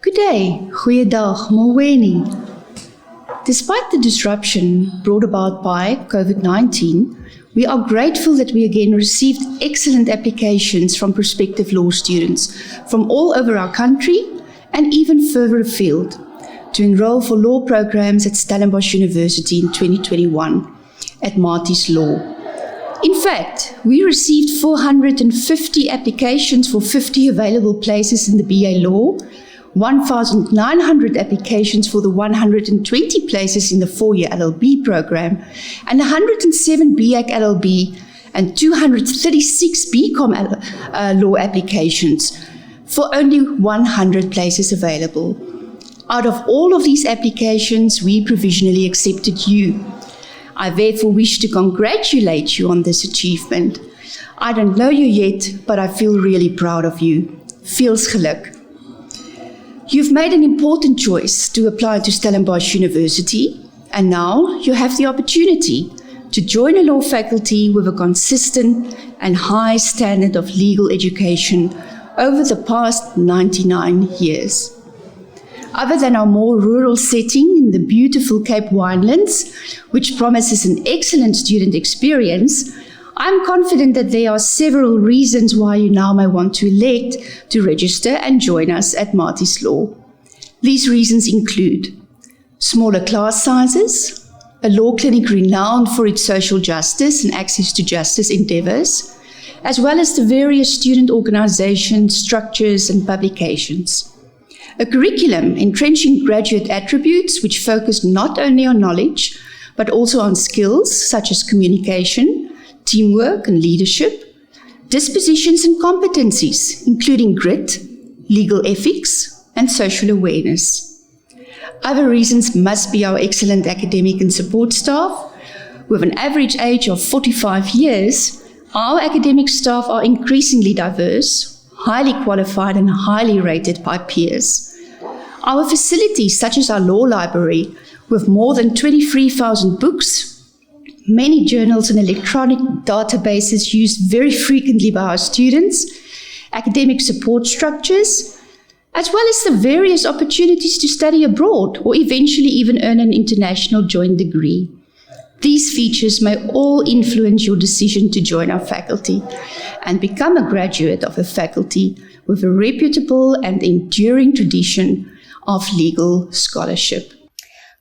Good day, goeiedag, molweni. Despite the disruption brought about by COVID-19, we are grateful that we again received excellent applications from prospective law students from all over our country and even further afield to enroll for law programs at Stellenbosch University in 2021 at Maties Law. In fact, we received 450 applications for 50 available places in the BA Law, 1,900 applications for the 120 places in the 4-year LLB program, and 107 BAC LLB and 236 BCom law applications for only 100 places available. Out of all of these applications, we provisionally accepted you. I therefore wish to congratulate you on this achievement. I don't know you yet, but I feel really proud of you. Veels geluk. You've made an important choice to apply to Stellenbosch University, and now you have the opportunity to join a law faculty with a consistent and high standard of legal education over the past 99 years. Other than our more rural setting in the beautiful Cape Winelands, which promises an excellent student experience, I'm confident that there are several reasons why you now may want to elect to register and join us at Maties Law. These reasons include smaller class sizes, a law clinic renowned for its social justice and access to justice endeavours, as well as the various student organisations, structures and publications. A curriculum entrenching graduate attributes which focus not only on knowledge, but also on skills such as communication, teamwork and leadership, dispositions and competencies, including grit, legal ethics, and social awareness. Other reasons must be our excellent academic and support staff. With an average age of 45 years, our academic staff are increasingly diverse, highly qualified and highly rated by peers. Our facilities, such as our law library, with more than 23,000 books, many journals and electronic databases used very frequently by our students, academic support structures, as well as the various opportunities to study abroad or eventually even earn an international joint degree. These features may all influence your decision to join our faculty and become a graduate of a faculty with a reputable and enduring tradition of legal scholarship.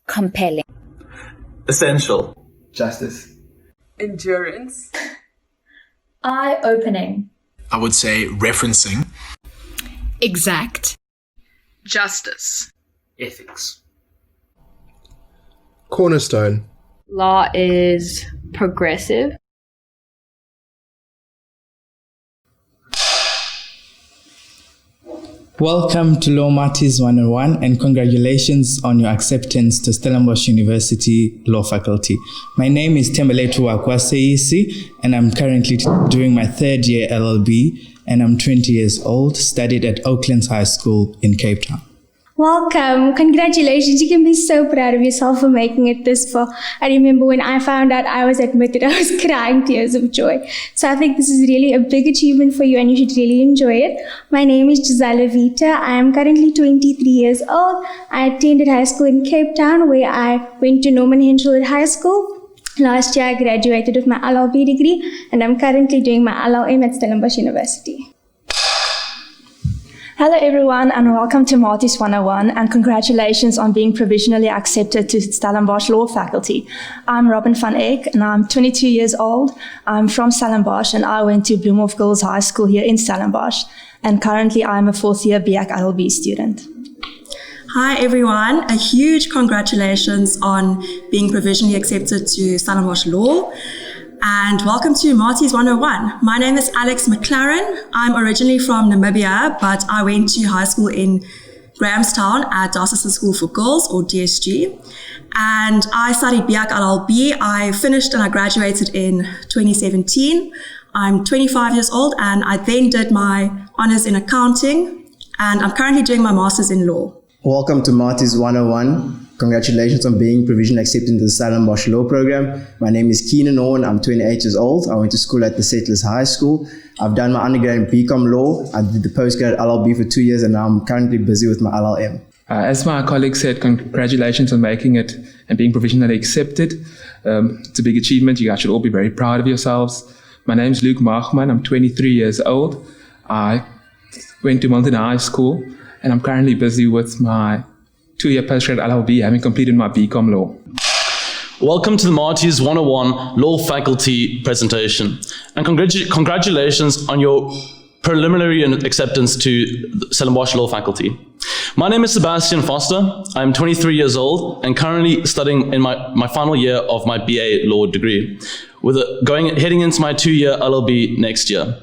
Compelling. Essential. Justice. Endurance. Eye-opening. I would say referencing. Exact. Justice. Ethics. Cornerstone. Law is progressive. Welcome to Law Maties 101 and congratulations on your acceptance to Stellenbosch University Law Faculty. My name is Tembeletu Wakwaseisi and I'm currently doing my 3rd year LLB and I'm 20 years old, studied at Oaklands High School in Cape Town. Welcome. Congratulations. You can be so proud of yourself for making it this far. I remember when I found out I was admitted, I was crying tears of joy. So I think this is really a big achievement for you and you should really enjoy it. My name is Gisela Vita. I am currently 23 years old. I attended high school in Cape Town where I went to Norman Henshaw High School. Last year I graduated with my LLB degree and I'm currently doing my LLM at Stellenbosch University. Hello everyone and welcome to Maties 101 and congratulations on being provisionally accepted to Stellenbosch Law Faculty. I'm Robin van Eyck and I'm 22 years old. I'm from Stellenbosch and I went to Bloemhof Girls High School here in Stellenbosch and currently I'm a 4th year BAC LLB student. Hi everyone, a huge congratulations on being provisionally accepted to Stellenbosch Law. And welcome to Maties 101. My name is Alex McLaren. I'm originally from Namibia, but I went to high school in Grahamstown at Diocesan School for Girls, or DSG. And I studied BAC LLB. I finished and I graduated in 2017. I'm 25 years old and I then did my honours in accounting and I'm currently doing my master's in law. Welcome to Marty's 101. Congratulations on being provisionally accepted into the Stellenbosch Law Program. My name is Keenan Owen. I'm 28 years old. I went to school at the Settlers High School. I've done my undergrad in BCom Law. I did the postgrad LLB for 2 years, and now I'm currently busy with my LLM. As my colleague said, congratulations on making it and being provisionally accepted. It's a big achievement. You guys should all be very proud of yourselves. My name's Luke Machman. I'm 23 years old. I went to Mountain High School, and I'm currently busy with my 2-year postgrad LLB, having completed my BCom Law. Welcome to the Marty's 101 Law Faculty presentation, and congratulations on your preliminary acceptance to the Stellenbosch Law Faculty. My name is Sebastian Foster. I'm 23 years old and currently studying in my final year of my BA Law degree, heading into my 2-year LLB next year.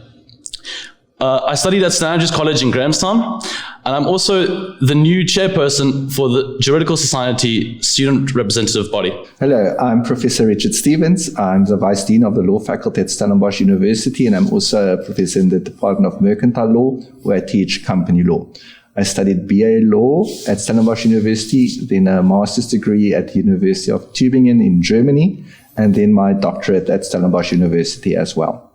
I studied at St. Andrews College in Grahamstown, and I'm also the new chairperson for the Juridical Society Student Representative Body. Hello, I'm Professor Richard Stevens. I'm the Vice Dean of the Law Faculty at Stellenbosch University, and I'm also a professor in the Department of Mercantile Law, where I teach company law. I studied BA Law at Stellenbosch University, then a master's degree at the University of Tübingen in Germany, and then my doctorate at Stellenbosch University as well.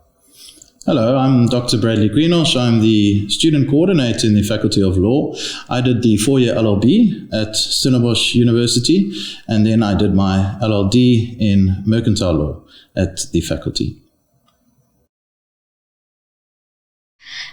Hello, I'm Dr. Bradley Greenosh. I'm the student coordinator in the Faculty of Law. I did the 4-year LLB at Stellenbosch University, and then I did my LLD in Mercantile Law at the faculty.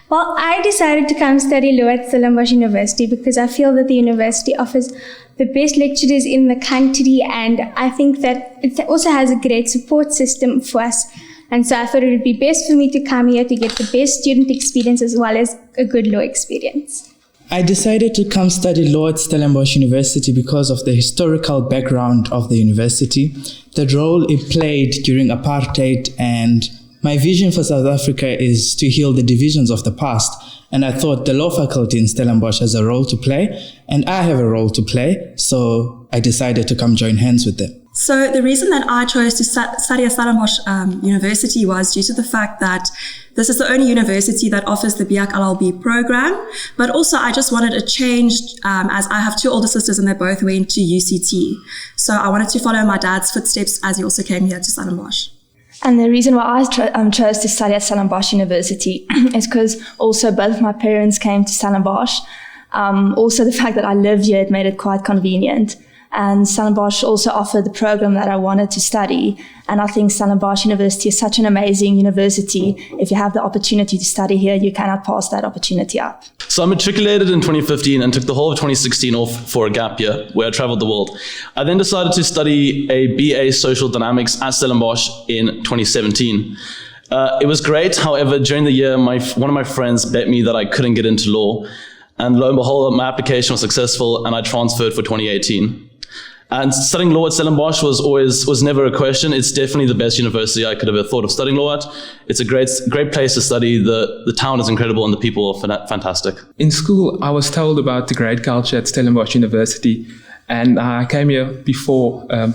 Well, I decided to come study law at Stellenbosch University because I feel that the university offers the best lecturers in the country, and I think that it also has a great support system for us. And so I thought it would be best for me to come here to get the best student experience as well as a good law experience. I decided to come study law at Stellenbosch University because of the historical background of the university, the role it played during apartheid, and my vision for South Africa is to heal the divisions of the past. And I thought the law faculty in Stellenbosch has a role to play, and I have a role to play, so I decided to come join hands with them. So the reason that I chose to study at Stellenbosch University was due to the fact that this is the only university that offers the BIAC LLB program, but also I just wanted a change as I have 2 older sisters and they both went to UCT. So I wanted to follow my dad's footsteps as he also came here to Stellenbosch. And the reason why I chose to study at Stellenbosch University is because also both of my parents came to Stellenbosch. Also the fact that I live here, it made it quite convenient. And Stellenbosch also offered the program that I wanted to study. And I think Stellenbosch University is such an amazing university. If you have the opportunity to study here, you cannot pass that opportunity up. So I matriculated in 2015 and took the whole of 2016 off for a gap year where I traveled the world. I then decided to study a BA Social Dynamics at Stellenbosch in 2017. It was great. However, during the year, one of my friends bet me that I couldn't get into law. And lo and behold, my application was successful and I transferred for 2018. And studying law at Stellenbosch was never a question. It's definitely the best university I could have ever thought of studying law at. It's a great place to study. The town is incredible and the people are fantastic. In school, I was told about the great culture at Stellenbosch University, and I came here before I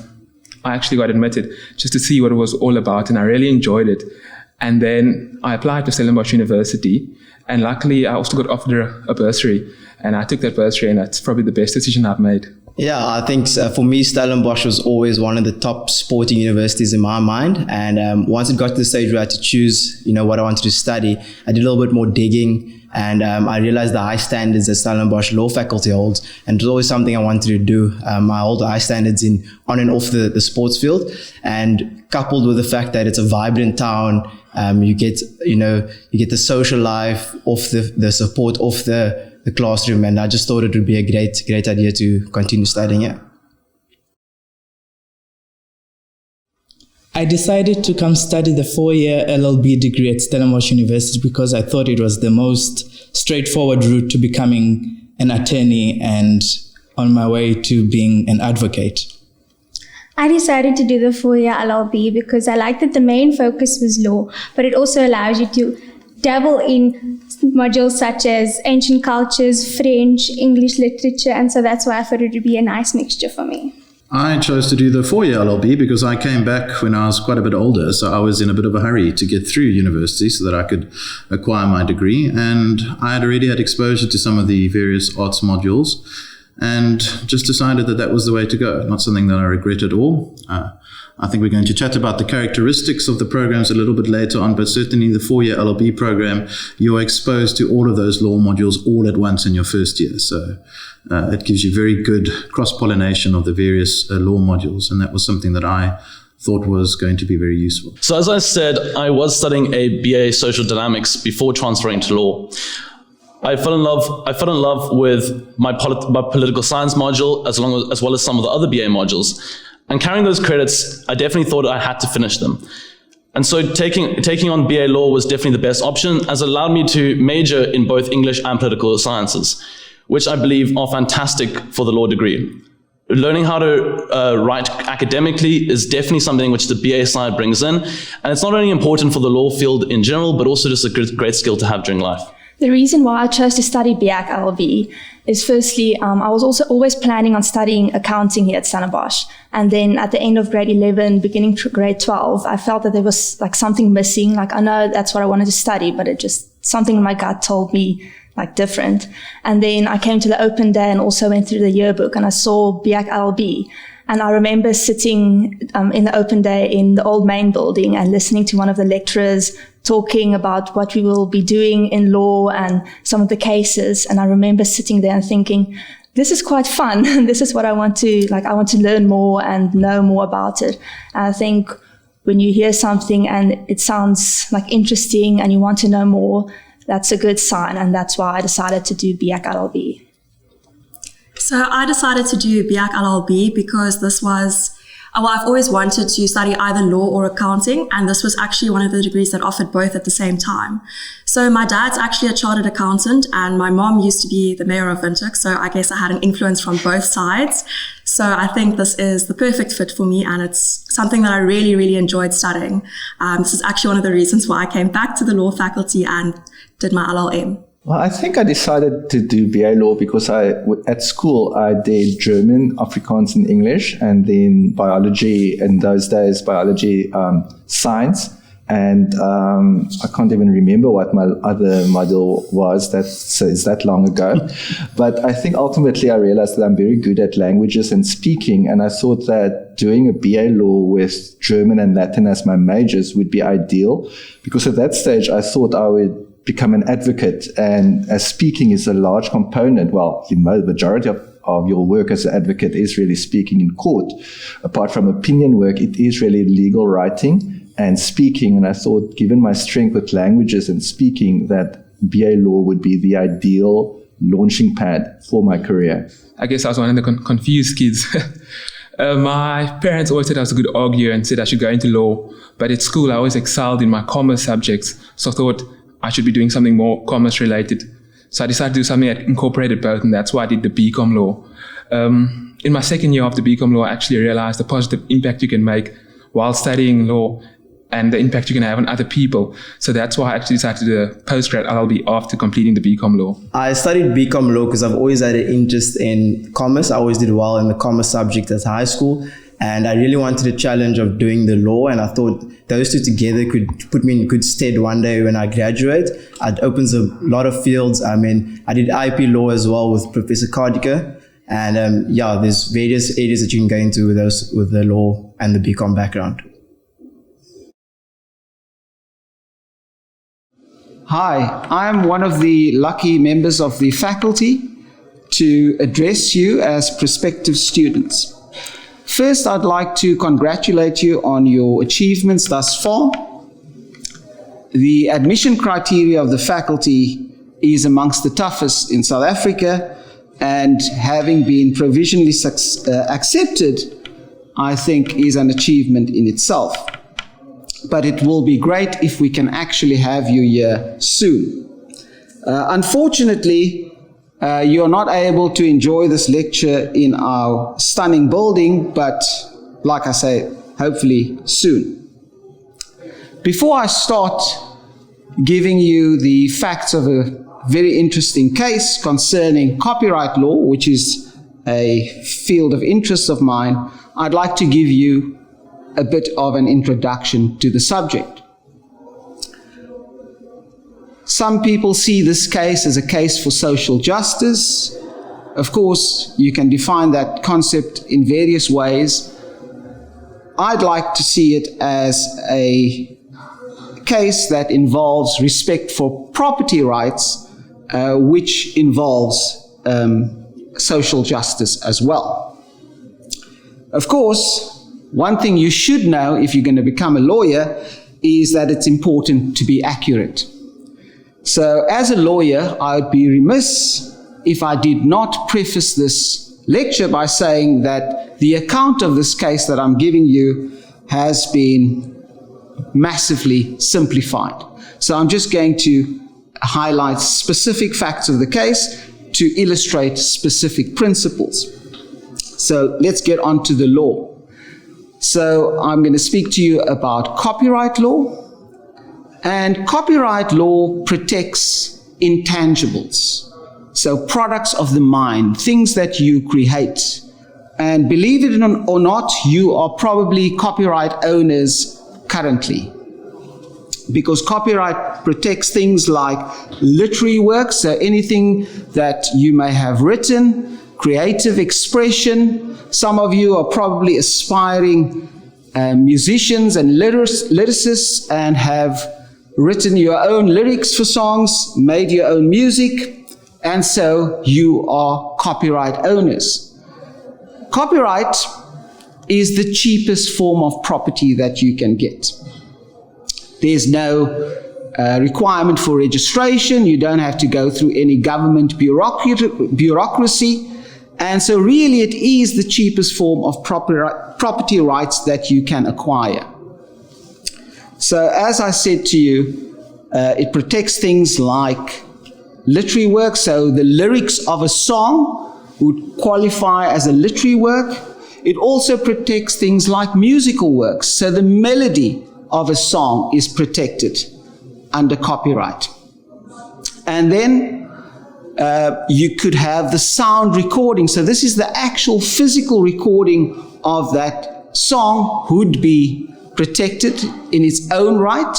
actually got admitted just to see what it was all about, and I really enjoyed it. And then I applied to Stellenbosch University, and luckily I also got offered a bursary, and I took that bursary, and that's probably the best decision I've made. Yeah, I think for me, Stellenbosch was always one of the top sporting universities in my mind. And once it got to the stage where I had to choose, what I wanted to study, I did a little bit more digging, and I realized the high standards that Stellenbosch Law Faculty holds, and it was always something I wanted to do. I hold high standards on and off the sports field, and coupled with the fact that it's a vibrant town, you get the social life off the support off the classroom, and I just thought it would be a great idea to continue studying here. I decided to come study the 4-year LLB degree at Stellenbosch University because I thought it was the most straightforward route to becoming an attorney and on my way to being an advocate. I decided to do the 4-year LLB because I liked that the main focus was law, but it also allows you to dabble in modules such as ancient cultures, French, English literature, and so that's why I thought it would be a nice mixture for me. I chose to do the 4-year LLB because I came back when I was quite a bit older, so I was in a bit of a hurry to get through university so that I could acquire my degree, and I had already had exposure to some of the various arts modules, and just decided that that was the way to go. Not something that I regret at all. I think we're going to chat about the characteristics of the programs a little bit later on, but certainly in the 4-year LLB program, you're exposed to all of those law modules all at once in your first year. So it gives you very good cross-pollination of the various law modules, and that was something that I thought was going to be very useful. So as I said, I was studying a BA Social Dynamics before transferring to law. I fell in love with my political science module as well as some of the other BA modules. And carrying those credits, I definitely thought I had to finish them. And so taking on BA Law was definitely the best option, as it allowed me to major in both English and political sciences, which I believe are fantastic for the law degree. Learning how to write academically is definitely something which the BA side brings in. And it's not only important for the law field in general, but also just a great skill to have during life. The reason why I chose to study BIAC LLB is firstly, I was also always planning on studying accounting here at Stellenbosch. And then at the end of grade 11, beginning grade 12, I felt that there was like something missing. Like I know that's what I wanted to study, but it just, something in my gut told me like different. And then I came to the open day and also went through the yearbook and I saw BIAC LLB. And I remember sitting in the open day in the old main building and listening to one of the lecturers talking about what we will be doing in law and some of the cases. And I remember sitting there and thinking, this is quite fun. This is what I want to learn more and know more about it. And I think when you hear something and it sounds like interesting and you want to know more, that's a good sign. And that's why I decided to do BIAC LLB. So I decided to do BIAC LLB because this was, I've always wanted to study either law or accounting, and this was actually one of the degrees that offered both at the same time. So my dad's actually a chartered accountant, and my mom used to be the mayor of Windhoek, so I guess I had an influence from both sides. So I think this is the perfect fit for me, and it's something that I really, really enjoyed studying. This is actually one of the reasons why I came back to the law faculty and did my LLM. Well, I think I decided to do BA Law because at school I did German, Afrikaans and English, and then biology, in those days, biology, science. And I can't even remember what my other module was. It's that long ago. But I think ultimately I realized that I'm very good at languages and speaking. And I thought that doing a BA Law with German and Latin as my majors would be ideal. Because at that stage I thought I would become an advocate, and as speaking is a large component, well, the majority of your work as an advocate is really speaking in court. Apart from opinion work, it is really legal writing and speaking, and I thought, given my strength with languages and speaking, that BA Law would be the ideal launching pad for my career. I guess I was one of the confused kids. My parents always said I was a good arguer and said I should go into law, but at school I always excelled in my commerce subjects, so I thought I should be doing something more commerce related. So I decided to do something that incorporated both, and that's why I did the BCom Law. In my second year of the BCom Law, I actually realized the positive impact you can make while studying law and the impact you can have on other people. So that's why I actually decided to do a postgrad LLB after completing the BCom Law. I studied BCom Law because I've always had an interest in commerce. I always did well in the commerce subject at high school. And I really wanted a challenge of doing the law, and I thought those two together could put me in good stead one day when I graduate. It opens a lot of fields. I mean, I did IP law as well with Professor Kardika, and there's various areas that you can go into with the law and the BCom background. Hi, I'm one of the lucky members of the faculty to address you as prospective students. First, I'd like to congratulate you on your achievements thus far. The admission criteria of the faculty is amongst the toughest in South Africa, and having been provisionally accepted, I think is an achievement in itself. But it will be great if we can actually have you here soon. Unfortunately, you are not able to enjoy this lecture in our stunning building, but like I say, hopefully soon. Before I start giving you the facts of a very interesting case concerning copyright law, which is a field of interest of mine, I'd like to give you a bit of an introduction to the subject. Some people see this case as a case for social justice. Of course, you can define that concept in various ways. I'd like to see it as a case that involves respect for property rights, which involves social justice as well. Of course, one thing you should know if you're going to become a lawyer is that it's important to be accurate. So as a lawyer, I would be remiss if I did not preface this lecture by saying that the account of this case that I'm giving you has been massively simplified. So I'm just going to highlight specific facts of the case to illustrate specific principles. So let's get on to the law. So I'm going to speak to you about copyright law. And copyright law protects intangibles. So products of the mind, things that you create. And believe it or not, you are probably copyright owners currently. Because copyright protects things like literary works, so anything that you may have written, creative expression. Some of you are probably aspiring musicians and lyricists and have written your own lyrics for songs, made your own music, and so you are copyright owners. Copyright is the cheapest form of property that you can get. There's no requirement for registration. You don't have to go through any government bureaucracy. And so really it is the cheapest form of property rights that you can acquire. So as I said to you, it protects things like literary work. So the lyrics of a song would qualify as a literary work. It also protects things like musical works. So the melody of a song is protected under copyright. And then you could have the sound recording. So this is the actual physical recording of that song would be protected in its own right.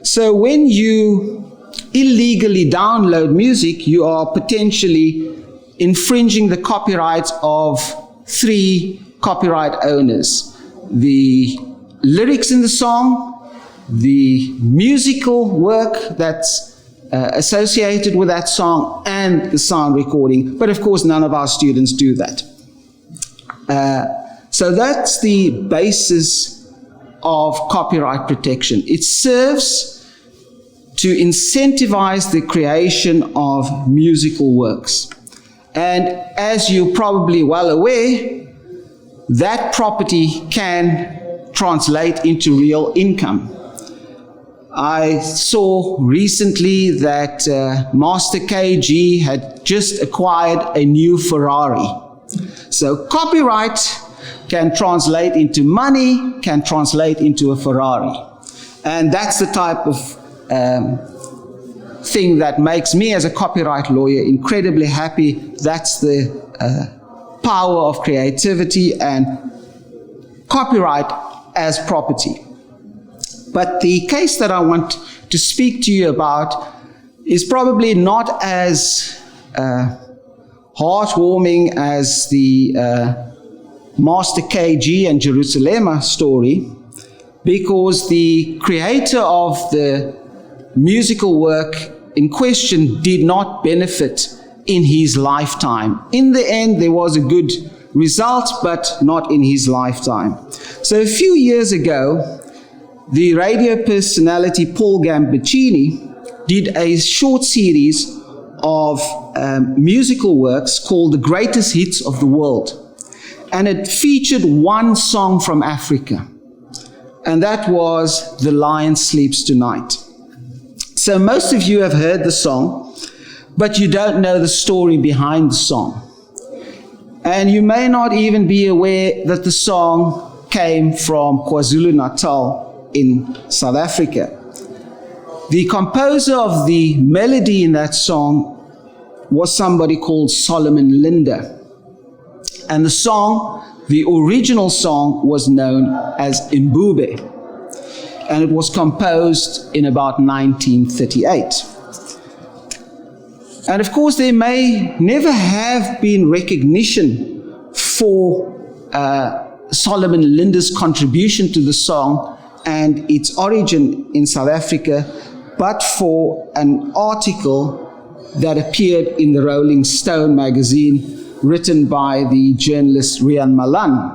So when you illegally download music, you are potentially infringing the copyrights of 3 copyright owners. The lyrics in the song, the musical work that's associated with that song, and the sound recording. But of course, none of our students do that. So that's the basis of copyright protection. It serves to incentivize the creation of musical works. And as you're probably well aware, that property can translate into real income. I saw recently that Master KG had just acquired a new Ferrari. So copyright can translate into money, can translate into a Ferrari. And that's the type of thing that makes me as a copyright lawyer incredibly happy. That's the power of creativity and copyright as property. But the case that I want to speak to you about is probably not as heartwarming as the Master KG and Jerusalema story, because the creator of the musical work in question did not benefit in his lifetime. In the end, there was a good result, but not in his lifetime. So a few years ago, the radio personality Paul Gambaccini did a short series of musical works called The Greatest Hits of the World. And it featured one song from Africa. And that was The Lion Sleeps Tonight. So most of you have heard the song, but you don't know the story behind the song. And you may not even be aware that the song came from KwaZulu-Natal in South Africa. The composer of the melody in that song was somebody called Solomon Linda. And the song, the original song, was known as Mbube. And it was composed in about 1938. And of course, there may never have been recognition for Solomon Linde's contribution to the song and its origin in South Africa, but for an article that appeared in the Rolling Stone magazine written by the journalist Rian Malan.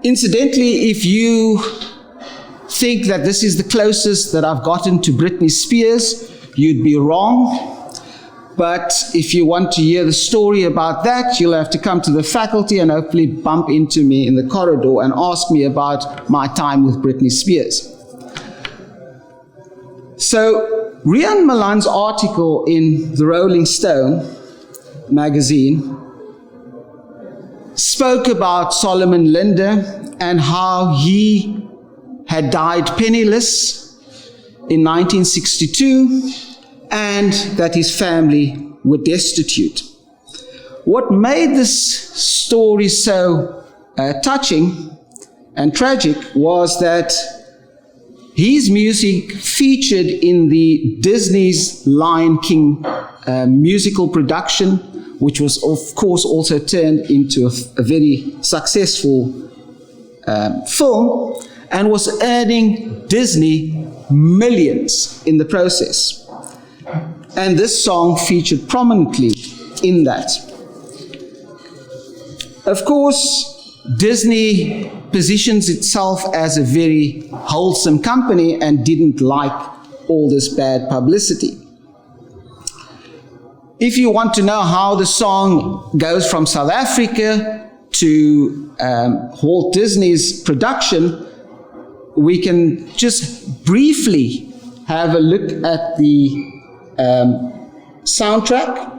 Incidentally, if you think that this is the closest that I've gotten to Britney Spears, you'd be wrong. But if you want to hear the story about that, you'll have to come to the faculty and hopefully bump into me in the corridor and ask me about my time with Britney Spears. So, Rian Malan's article in the Rolling Stone magazine spoke about Solomon Linde and how he had died penniless in 1962 and that his family were destitute. What made this story so touching and tragic was that his music featured in the Disney's Lion King musical production, which was of course also turned into a very successful film and was earning Disney millions in the process. And this song featured prominently in that. Of course, Disney positions itself as a very wholesome company and didn't like all this bad publicity. If you want to know how the song goes from South Africa to Walt Disney's production, we can just briefly have a look at the soundtrack.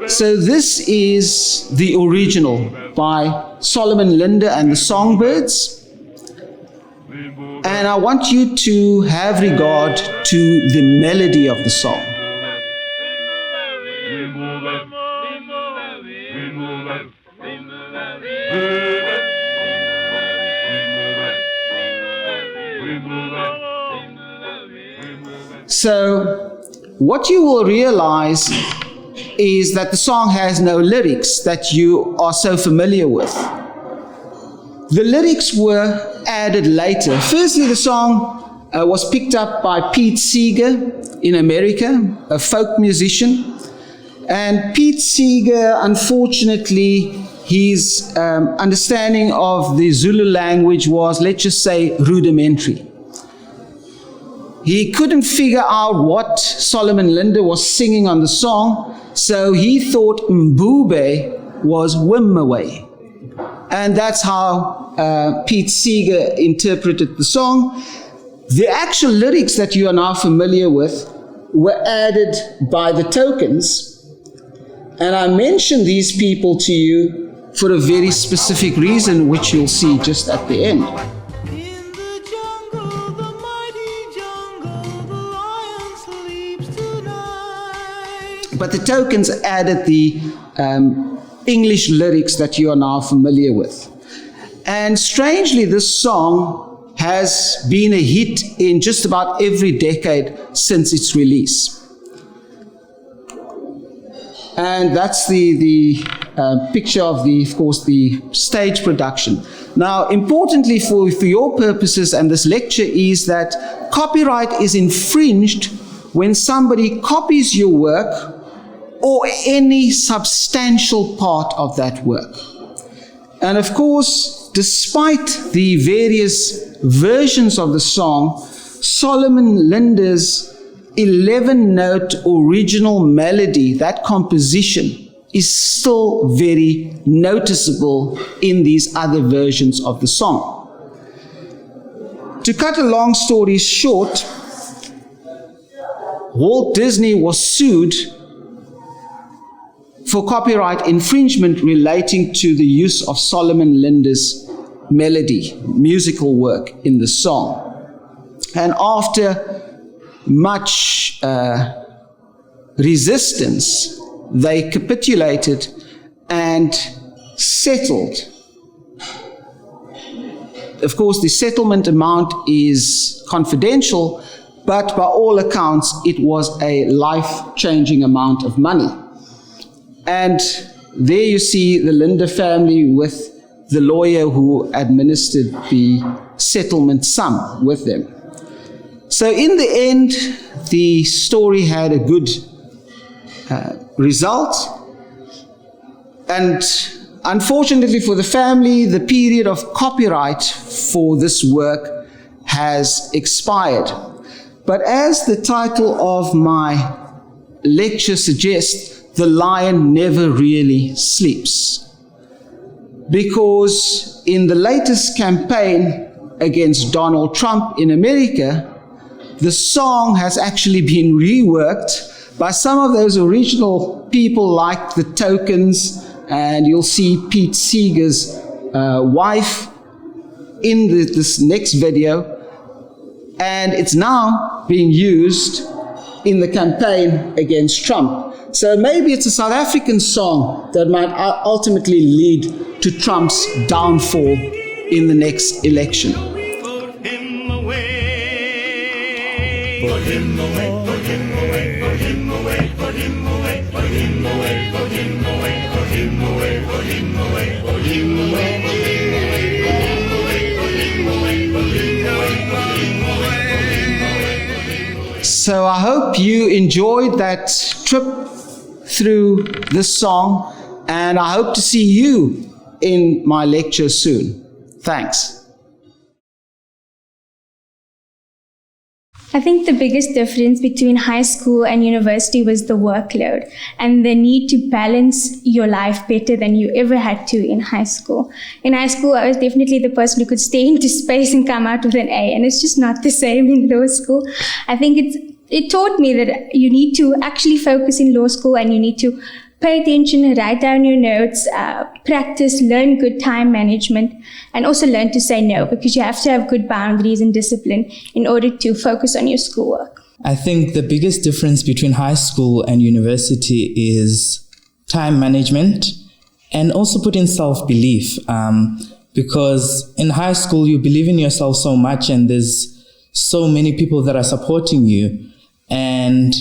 So this is the original by Solomon Linde and the Songbirds. And I want you to have regard to the melody of the song. So, what you will realize is that the song has no lyrics that you are so familiar with. The lyrics were added later. Firstly, the song was picked up by Pete Seeger in America, a folk musician. And Pete Seeger, unfortunately, his understanding of the Zulu language was, let's just say, rudimentary. He couldn't figure out what Solomon Linde was singing on the song, so he thought Mbube was Wimmawe. And that's how Pete Seeger interpreted the song. The actual lyrics that you are now familiar with were added by the Tokens. And I mention these people to you for a very specific reason, which you'll see just at the end. But the Tokens added the English lyrics that you are now familiar with. And strangely, this song has been a hit in just about every decade since its release. And that's the picture of course, the stage production. Now, importantly for your purposes and this lecture is that copyright is infringed when somebody copies your work or any substantial part of that work. And of course, despite the various versions of the song, Solomon Linde's 11-note original melody, that composition, is still very noticeable in these other versions of the song. To cut a long story short, Walt Disney was sued for copyright infringement relating to the use of Solomon Linde's melody, musical work in the song. And after much resistance, they capitulated and settled. Of course, the settlement amount is confidential, but by all accounts, it was a life-changing amount of money. And there you see the Linde family with the lawyer who administered the settlement sum with them. So in the end, the story had a good result. And unfortunately for the family, the period of copyright for this work has expired. But as the title of my lecture suggests, the lion never really sleeps. Because in the latest campaign against Donald Trump in America, the song has actually been reworked by some of those original people like the Tokens, and you'll see Pete Seeger's wife in this next video, and it's now being used in the campaign against Trump. So maybe it's a South African song that might ultimately lead to Trump's downfall in the next election. So I hope you enjoyed that trip through this song, and I hope to see you in my lecture soon. Thanks. I think the biggest difference between high school and university was the workload and the need to balance your life better than you ever had to in high school. In high school, I was definitely the person who could stay into space and come out with an A, and it's just not the same in law school. I think it taught me that you need to actually focus in law school, and you need to pay attention, write down your notes, practice, learn good time management, and also learn to say no, because you have to have good boundaries and discipline in order to focus on your schoolwork. I think the biggest difference between high school and university is time management and also put in self-belief. Because in high school, you believe in yourself so much, and there's so many people that are supporting you. And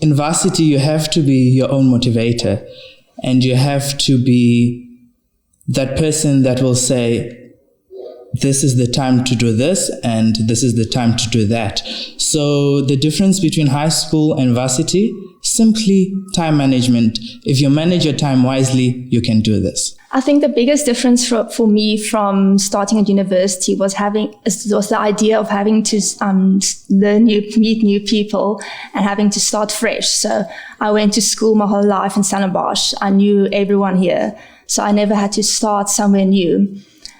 in varsity, you have to be your own motivator, and you have to be that person that will say, this is the time to do this, and this is the time to do that. So the difference between high school and varsity, simply time management. If you manage your time wisely, you can do this. I think the biggest difference for me from starting at university was the idea of having to meet new people and having to start fresh. So I went to school my whole life in Stellenbosch. I knew everyone here, so I never had to start somewhere new.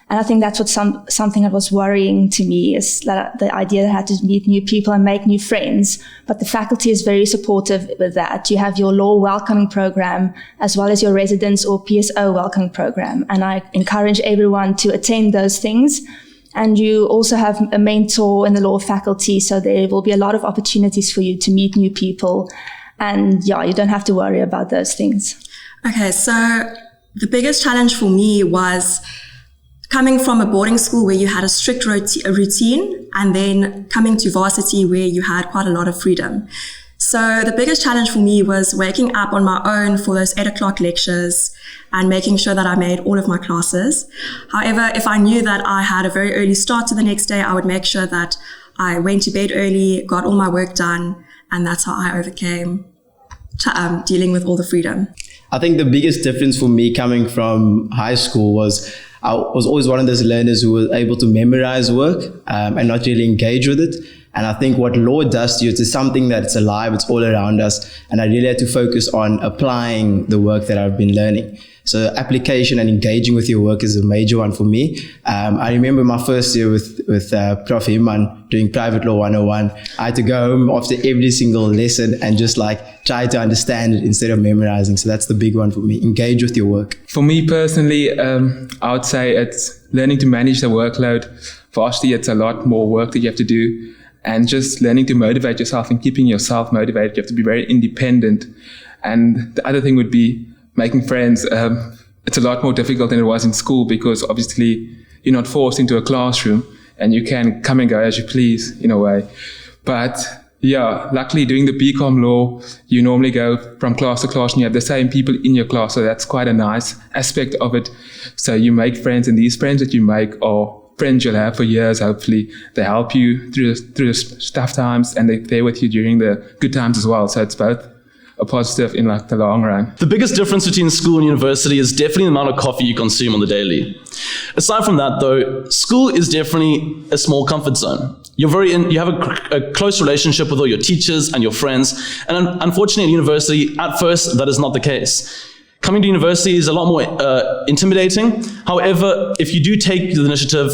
And I think that's what something that was worrying to me, is that the idea that I had to meet new people and make new friends. But the faculty is very supportive with that. You have your law welcoming program as well as your residence or PSO welcoming program. And I encourage everyone to attend those things. And you also have a mentor in the law faculty, so there will be a lot of opportunities for you to meet new people. And yeah, you don't have to worry about those things. Okay, so the biggest challenge for me was coming from a boarding school where you had a strict routine, and then coming to varsity where you had quite a lot of freedom. So the biggest challenge for me was waking up on my own for those 8 o'clock lectures and making sure that I made all of my classes. However, if I knew that I had a very early start to the next day, I would make sure that I went to bed early, got all my work done, and that's how I overcame dealing with all the freedom. I think the biggest difference for me coming from high school was I was always one of those learners who was able to memorize work and not really engage with it. And I think what law does to you, it's something that's alive, it's all around us. And I really had to focus on applying the work that I've been learning. So application and engaging with your work is a major one for me. I remember my first year with Prof. Iman doing Private Law 101. I had to go home after every single lesson and just try to understand it instead of memorizing. So that's the big one for me. Engage with your work. For me personally, I would say it's learning to manage the workload. Varsity, it's a lot more work that you have to do. And just learning to motivate yourself and keeping yourself motivated. You have to be very independent. And the other thing would be making friends. It's a lot more difficult than it was in school, because obviously you're not forced into a classroom and you can come and go as you please in a way. But yeah, luckily doing the BCom law, you normally go from class to class and you have the same people in your class. So that's quite a nice aspect of it. So you make friends, and these friends that you make are friends you'll have for years, hopefully. They help you through the tough times, and they're there with you during the good times as well. So it's both a positive in like the long run. The biggest difference between school and university is definitely the amount of coffee you consume on the daily. Aside from that though, school is definitely a small comfort zone. You have a close relationship with all your teachers and your friends, and unfortunately at university, at first, that is not the case. Coming to university is a lot more intimidating. However, if you do take the initiative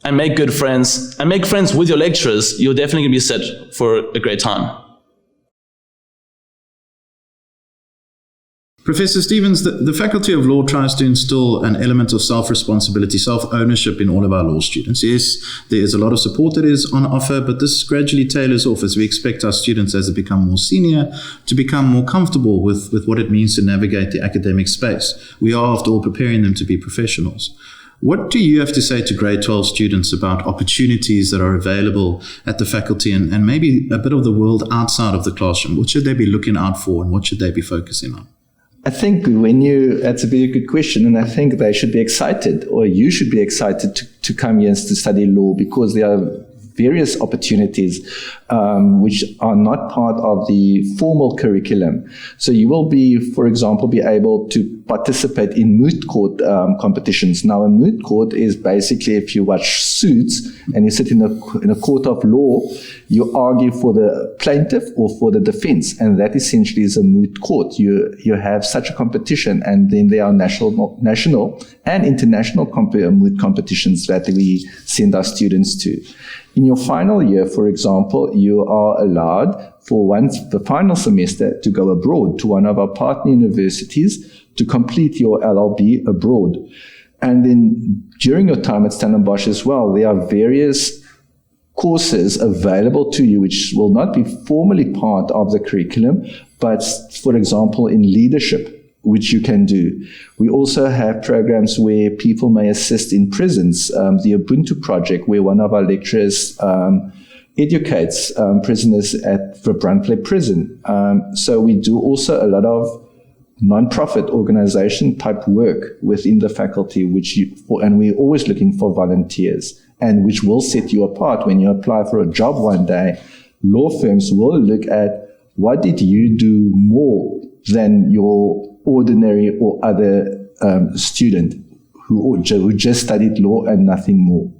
and make good friends, and make friends with your lecturers, you're definitely going to be set for a great time. Professor Stevens, the Faculty of Law tries to instill an element of self-responsibility, self-ownership in all of our law students. Yes, there is a lot of support that is on offer, but this gradually tailors off as we expect our students, as they become more senior, to become more comfortable with what it means to navigate the academic space. We are, after all, preparing them to be professionals. What do you have to say to grade 12 students about opportunities that are available at the faculty and maybe a bit of the world outside of the classroom? What should they be looking out for, and what should they be focusing on? I think that's a very good question, and I think they should be excited, or you should be excited to come here and to study law, because there are various opportunities which are not part of the formal curriculum. So you will be, for example, be able to participate in moot court competitions. Now, a moot court is basically, if you watch Suits and you sit in a court of law, you argue for the plaintiff or for the defense, and that essentially is a moot court. You have such a competition, and then there are national and international moot competitions that we send our students to. In your final year, for example, you are allowed for the final semester to go abroad to one of our partner universities to complete your LLB abroad. And then during your time at Stellenbosch as well, there are various courses available to you which will not be formally part of the curriculum, but for example, in leadership, which you can do. We also have programs where people may assist in prisons. The Ubuntu project, where one of our lecturers educates prisoners at the Brandplay prison. So we do also a lot of non-profit organization type work within the faculty, and we're always looking for volunteers, and which will set you apart when you apply for a job one day. Law firms will look at what did you do more than your ordinary or other student who just studied law and nothing more.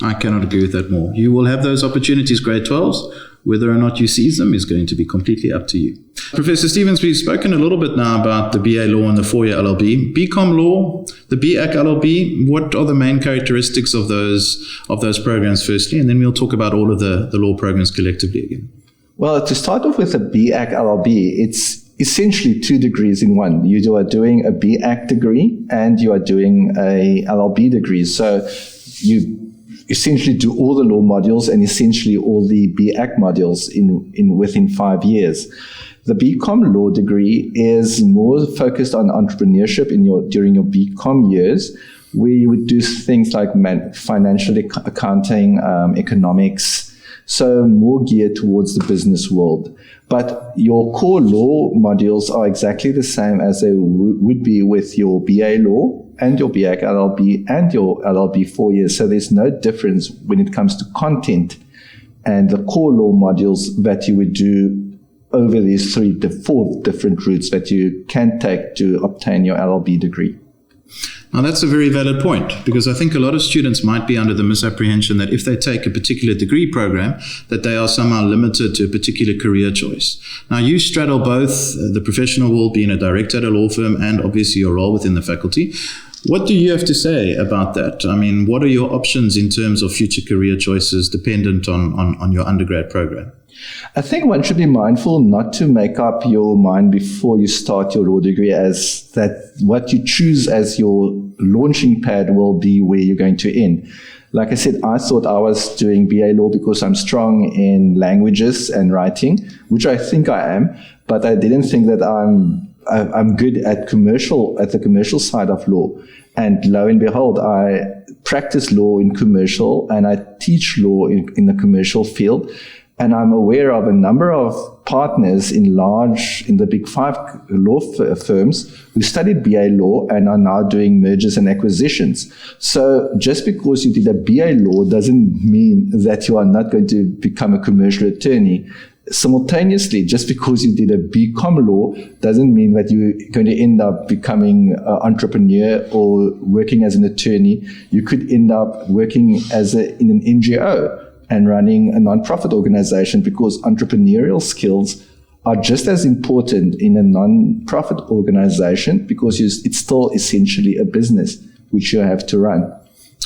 I cannot agree with that more. You will have those opportunities, grade 12s. Whether or not you seize them is going to be completely up to you. Professor Stevens, we've spoken a little bit now about the BA Law and the 4-year LLB. BCom Law, the BAC LLB, what are the main characteristics of those programs firstly, and then we'll talk about all of the law programs collectively again. Well, to start off with the BAC LLB, it's essentially 2 degrees in one. You are doing a BAC degree and you are doing a LLB degree. So you essentially do all the law modules and essentially all the BAC modules within 5 years. The BCom law degree is more focused on entrepreneurship during your BCom years, where you would do things like financial accounting, economics, so more geared towards the business world. But your core law modules are exactly the same as they would be with your BA law and your BAC LLB and your LLB 4 years. So there's no difference when it comes to content and the core law modules that you would do over these 4 different routes that you can take to obtain your LLB degree. Now, that's a very valid point, because I think a lot of students might be under the misapprehension that if they take a particular degree program, that they are somehow limited to a particular career choice. Now, you straddle both the professional world, being a director at a law firm, and obviously your role within the faculty. What do you have to say about that? I mean, what are your options in terms of future career choices dependent on your undergrad program? I think one should be mindful not to make up your mind before you start your law degree, as that what you choose as your launching pad will be where you're going to end. Like I said, I thought I was doing BA law because I'm strong in languages and writing, which I think I am, but I didn't think that I'm good at the commercial side of law. And lo and behold, I practice law in commercial and I teach law in the commercial field. And I'm aware of a number of partners in the big 5 law firms who studied BA law and are now doing mergers and acquisitions. So just because you did a BA law doesn't mean that you are not going to become a commercial attorney. Simultaneously, just because you did a BCom law doesn't mean that you're going to end up becoming an entrepreneur or working as an attorney. You could end up working in an NGO and running a non-profit organization, because entrepreneurial skills are just as important in a non-profit organization, because it's still essentially a business which you have to run.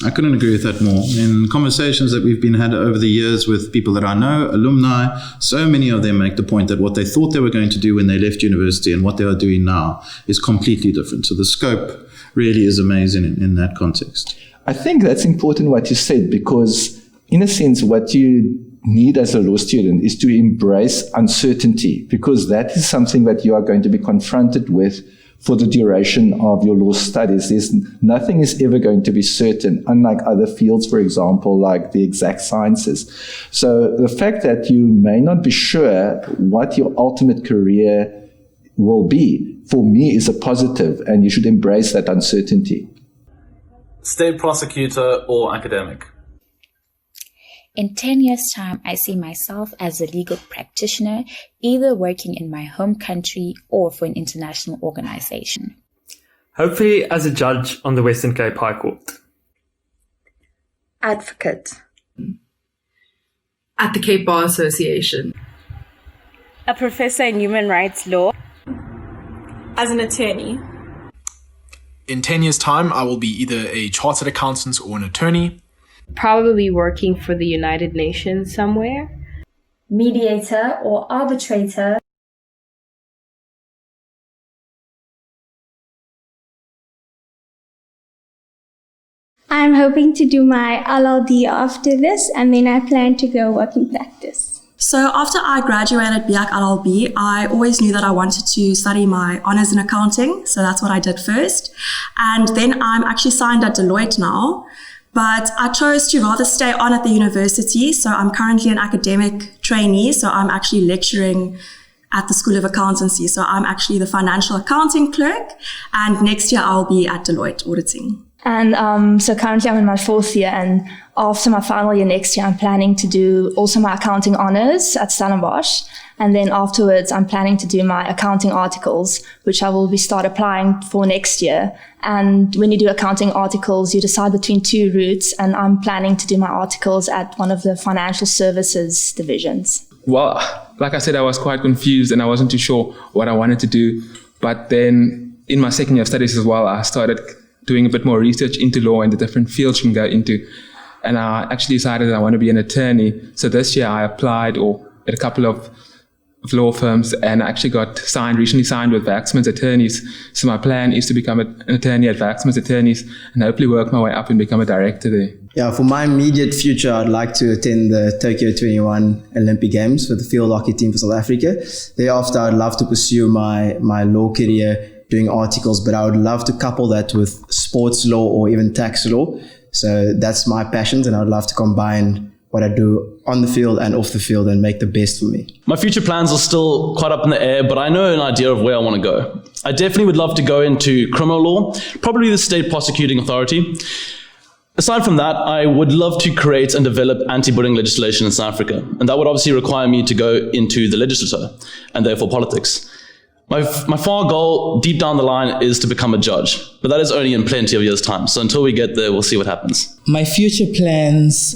I couldn't agree with that more. In conversations that we've been had over the years with people that I know, alumni, so many of them make the point that what they thought they were going to do when they left university and what they are doing now is completely different. So the scope really is amazing in that context. I think that's important what you said, because in a sense, what you need as a law student is to embrace uncertainty, because that is something that you are going to be confronted with for the duration of your law studies. Nothing is ever going to be certain, unlike other fields, for example, like the exact sciences. So the fact that you may not be sure what your ultimate career will be, for me, is a positive, and you should embrace that uncertainty. State prosecutor or academic? In 10 years' time, I see myself as a legal practitioner, either working in my home country or for an international organization. Hopefully as a judge on the Western Cape High Court. Advocate. At the Cape Bar Association. A professor in human rights law. As an attorney. In 10 years' time, I will be either a chartered accountant or an attorney. Probably working for the United Nations somewhere. Mediator or arbitrator. I'm hoping to do my LLD after this, and then I plan to go work in practice. So after I graduated BIAC LLB, I always knew that I wanted to study my honours in accounting. So that's what I did first. And then I'm actually signed at Deloitte now. But I chose to rather stay on at the university. So I'm currently an academic trainee. So I'm actually lecturing at the School of Accountancy. So I'm actually the financial accounting clerk. And next year I'll be at Deloitte auditing. And so currently I'm in my 4th year, and after my final year next year, I'm planning to do also my accounting honors at Stellenbosch. And then afterwards, I'm planning to do my accounting articles, which I will start applying for next year. And when you do accounting articles, you decide between 2 routes, and I'm planning to do my articles at one of the financial services divisions. Well, like I said, I was quite confused and I wasn't too sure what I wanted to do. But then in my 2nd year of studies as well, I started doing a bit more research into law and the different fields you can go into. And I actually decided that I want to be an attorney. So this year I applied at a couple of law firms, and I actually recently signed with Waxman's Attorneys. So my plan is to become an attorney at Waxman's Attorneys and hopefully work my way up and become a director there. Yeah, for my immediate future, I'd like to attend the Tokyo 21 Olympic Games with the field hockey team for South Africa. Thereafter, I'd love to pursue my law career doing articles, but I would love to couple that with sports law or even tax law. So that's my passions, and I'd love to combine what I do on the field and off the field and make the best for me. My future plans are still quite up in the air, but I know an idea of where I want to go. I definitely would love to go into criminal law, probably the state prosecuting authority. Aside from that, I would love to create and develop anti-bullying legislation in South Africa, and that would obviously require me to go into the legislature and therefore politics. My far goal deep down the line is to become a judge, but that is only in plenty of years' time. So until we get there, we'll see what happens. My future plans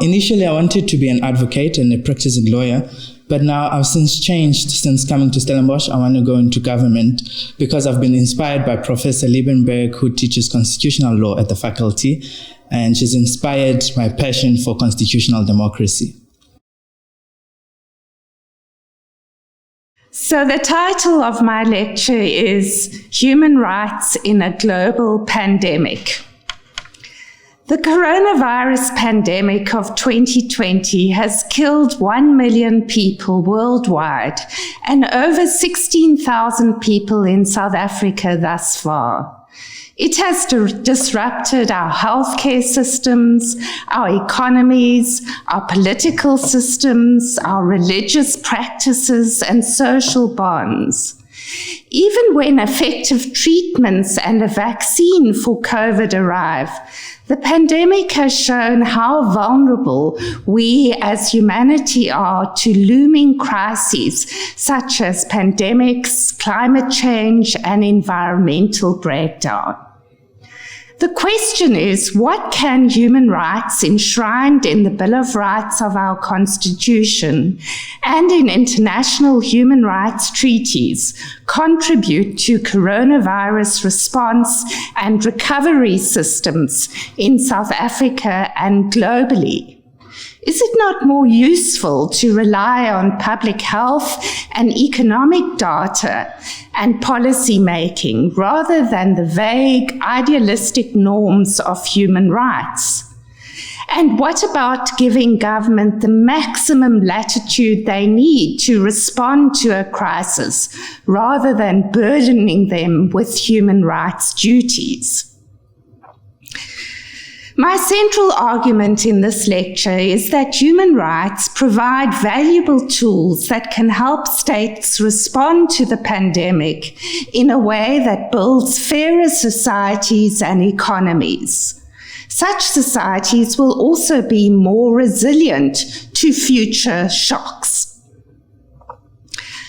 initially I wanted to be an advocate and a practicing lawyer, but now I've since changed since coming to Stellenbosch. I want to go into government because I've been inspired by Professor Liebenberg, who teaches constitutional law at the faculty, and she's inspired my passion for constitutional democracy. So the title of my lecture is Human Rights in a Global Pandemic. The coronavirus pandemic of 2020 has killed 1 million people worldwide and over 16,000 people in South Africa thus far. It has disrupted our healthcare systems, our economies, our political systems, our religious practices, and social bonds. Even when effective treatments and a vaccine for COVID arrive, the pandemic has shown how vulnerable we as humanity are to looming crises such as pandemics, climate change, and environmental breakdown. The question is, what can human rights enshrined in the Bill of Rights of our Constitution and in international human rights treaties contribute to coronavirus response and recovery systems in South Africa and globally? Is it not more useful to rely on public health and economic data and policy making rather than the vague, idealistic norms of human rights? And what about giving government the maximum latitude they need to respond to a crisis rather than burdening them with human rights duties? My central argument in this lecture is that human rights provide valuable tools that can help states respond to the pandemic in a way that builds fairer societies and economies. Such societies will also be more resilient to future shocks.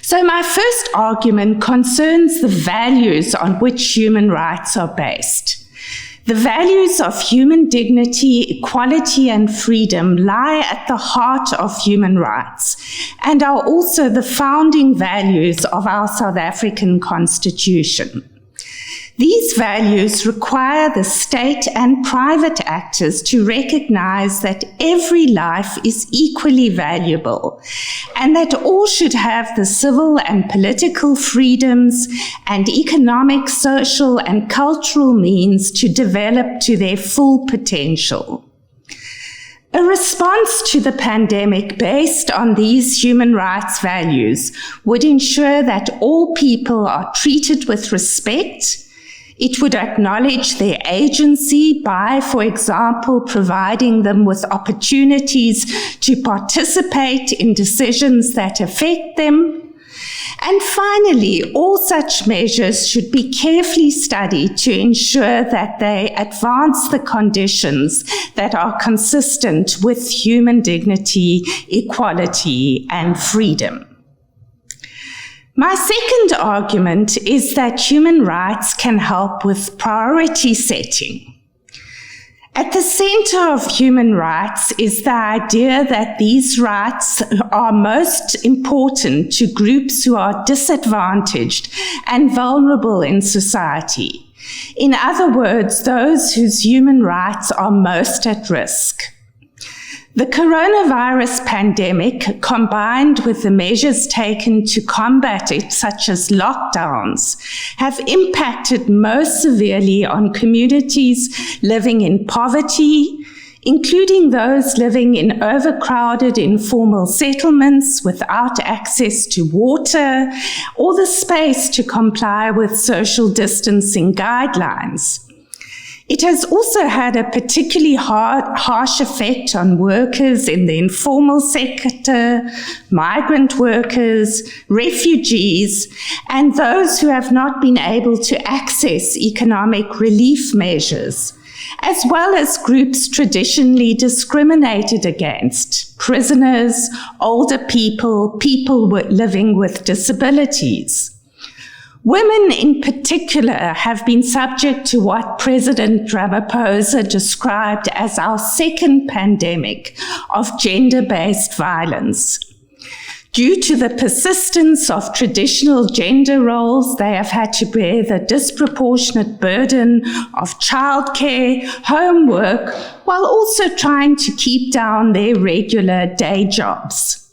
So my first argument concerns the values on which human rights are based. The values of human dignity, equality, and freedom lie at the heart of human rights and are also the founding values of our South African Constitution. These values require the state and private actors to recognize that every life is equally valuable and that all should have the civil and political freedoms and economic, social, and cultural means to develop to their full potential. A response to the pandemic based on these human rights values would ensure that all people are treated with respect. It would acknowledge their agency by, for example, providing them with opportunities to participate in decisions that affect them. And finally, all such measures should be carefully studied to ensure that they advance the conditions that are consistent with human dignity, equality, and freedom. My second argument is that human rights can help with priority setting. At the center of human rights is the idea that these rights are most important to groups who are disadvantaged and vulnerable in society. In other words, those whose human rights are most at risk. The coronavirus pandemic, combined with the measures taken to combat it, such as lockdowns, have impacted most severely on communities living in poverty, including those living in overcrowded informal settlements without access to water or the space to comply with social distancing guidelines. It has also had a particularly harsh effect on workers in the informal sector, migrant workers, refugees, and those who have not been able to access economic relief measures, as well as groups traditionally discriminated against: prisoners, older people, people living with disabilities. Women in particular have been subject to what President Ramaphosa described as our second pandemic of gender-based violence. Due to the persistence of traditional gender roles, they have had to bear the disproportionate burden of childcare, homework, while also trying to keep down their regular day jobs.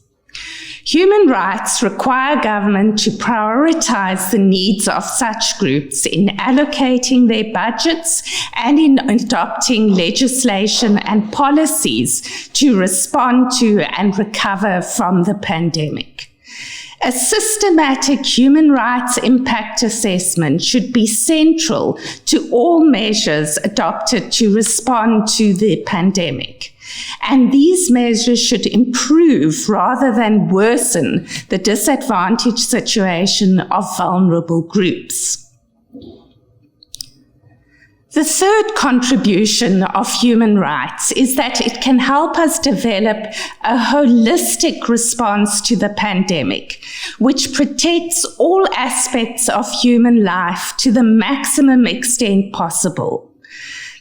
Human rights require government to prioritize the needs of such groups in allocating their budgets and in adopting legislation and policies to respond to and recover from the pandemic. A systematic human rights impact assessment should be central to all measures adopted to respond to the pandemic. And these measures should improve rather than worsen the disadvantaged situation of vulnerable groups. The third contribution of human rights is that it can help us develop a holistic response to the pandemic, which protects all aspects of human life to the maximum extent possible.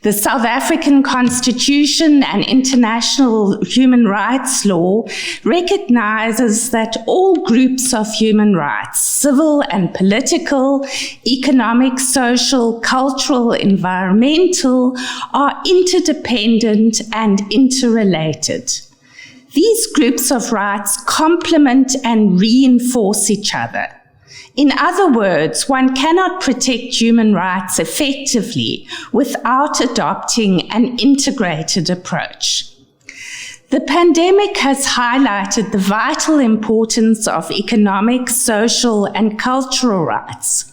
The South African Constitution and international human rights law recognizes that all groups of human rights, civil and political, economic, social, cultural, environmental, are interdependent and interrelated. These groups of rights complement and reinforce each other. In other words, one cannot protect human rights effectively without adopting an integrated approach. The pandemic has highlighted the vital importance of economic, social, and cultural rights.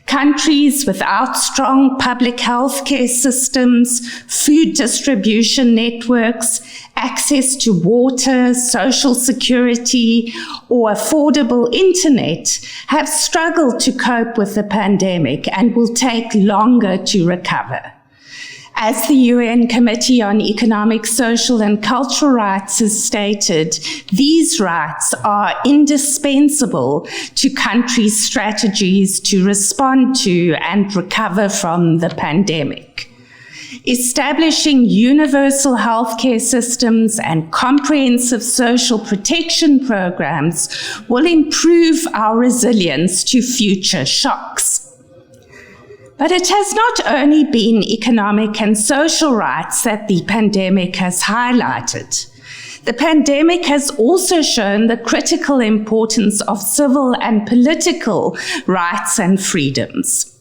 Countries without strong public health care systems, food distribution networks, access to water, social security, or affordable internet have struggled to cope with the pandemic and will take longer to recover. As the UN Committee on Economic, Social and Cultural Rights has stated, these rights are indispensable to countries' strategies to respond to and recover from the pandemic. Establishing universal healthcare systems and comprehensive social protection programs will improve our resilience to future shocks. But it has not only been economic and social rights that the pandemic has highlighted. The pandemic has also shown the critical importance of civil and political rights and freedoms.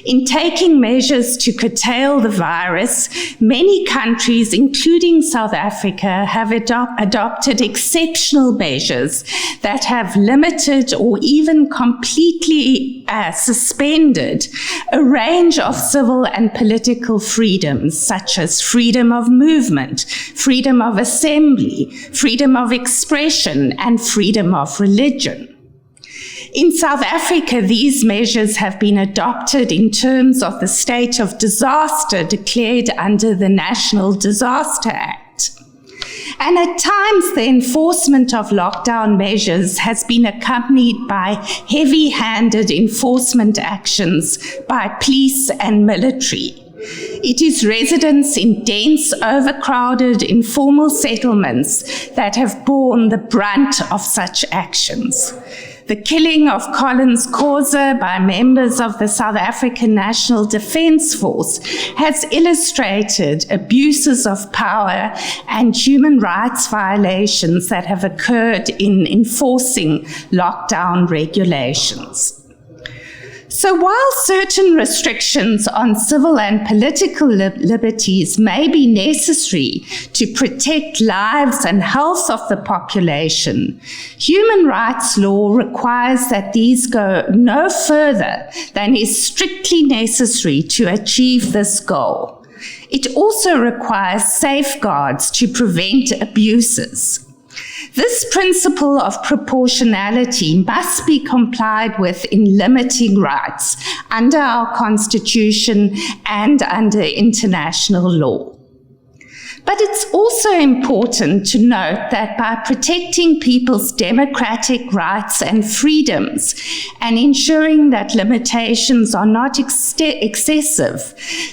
In taking measures to curtail the virus, many countries, including South Africa, have adopted exceptional measures that have limited or even completely suspended a range of civil and political freedoms, such as freedom of movement, freedom of assembly, freedom of expression, and freedom of religion. In South Africa, these measures have been adopted in terms of the state of disaster declared under the National Disaster Act. And at times, the enforcement of lockdown measures has been accompanied by heavy-handed enforcement actions by police and military. It is residents in dense, overcrowded, informal settlements that have borne the brunt of such actions. The killing of Collins Khoza by members of the South African National Defence Force has illustrated abuses of power and human rights violations that have occurred in enforcing lockdown regulations. So while certain restrictions on civil and political liberties may be necessary to protect lives and health of the population, human rights law requires that these go no further than is strictly necessary to achieve this goal. It also requires safeguards to prevent abuses. This principle of proportionality must be complied with in limiting rights under our Constitution and under international law. But it's also important to note that by protecting people's democratic rights and freedoms and ensuring that limitations are not excessive,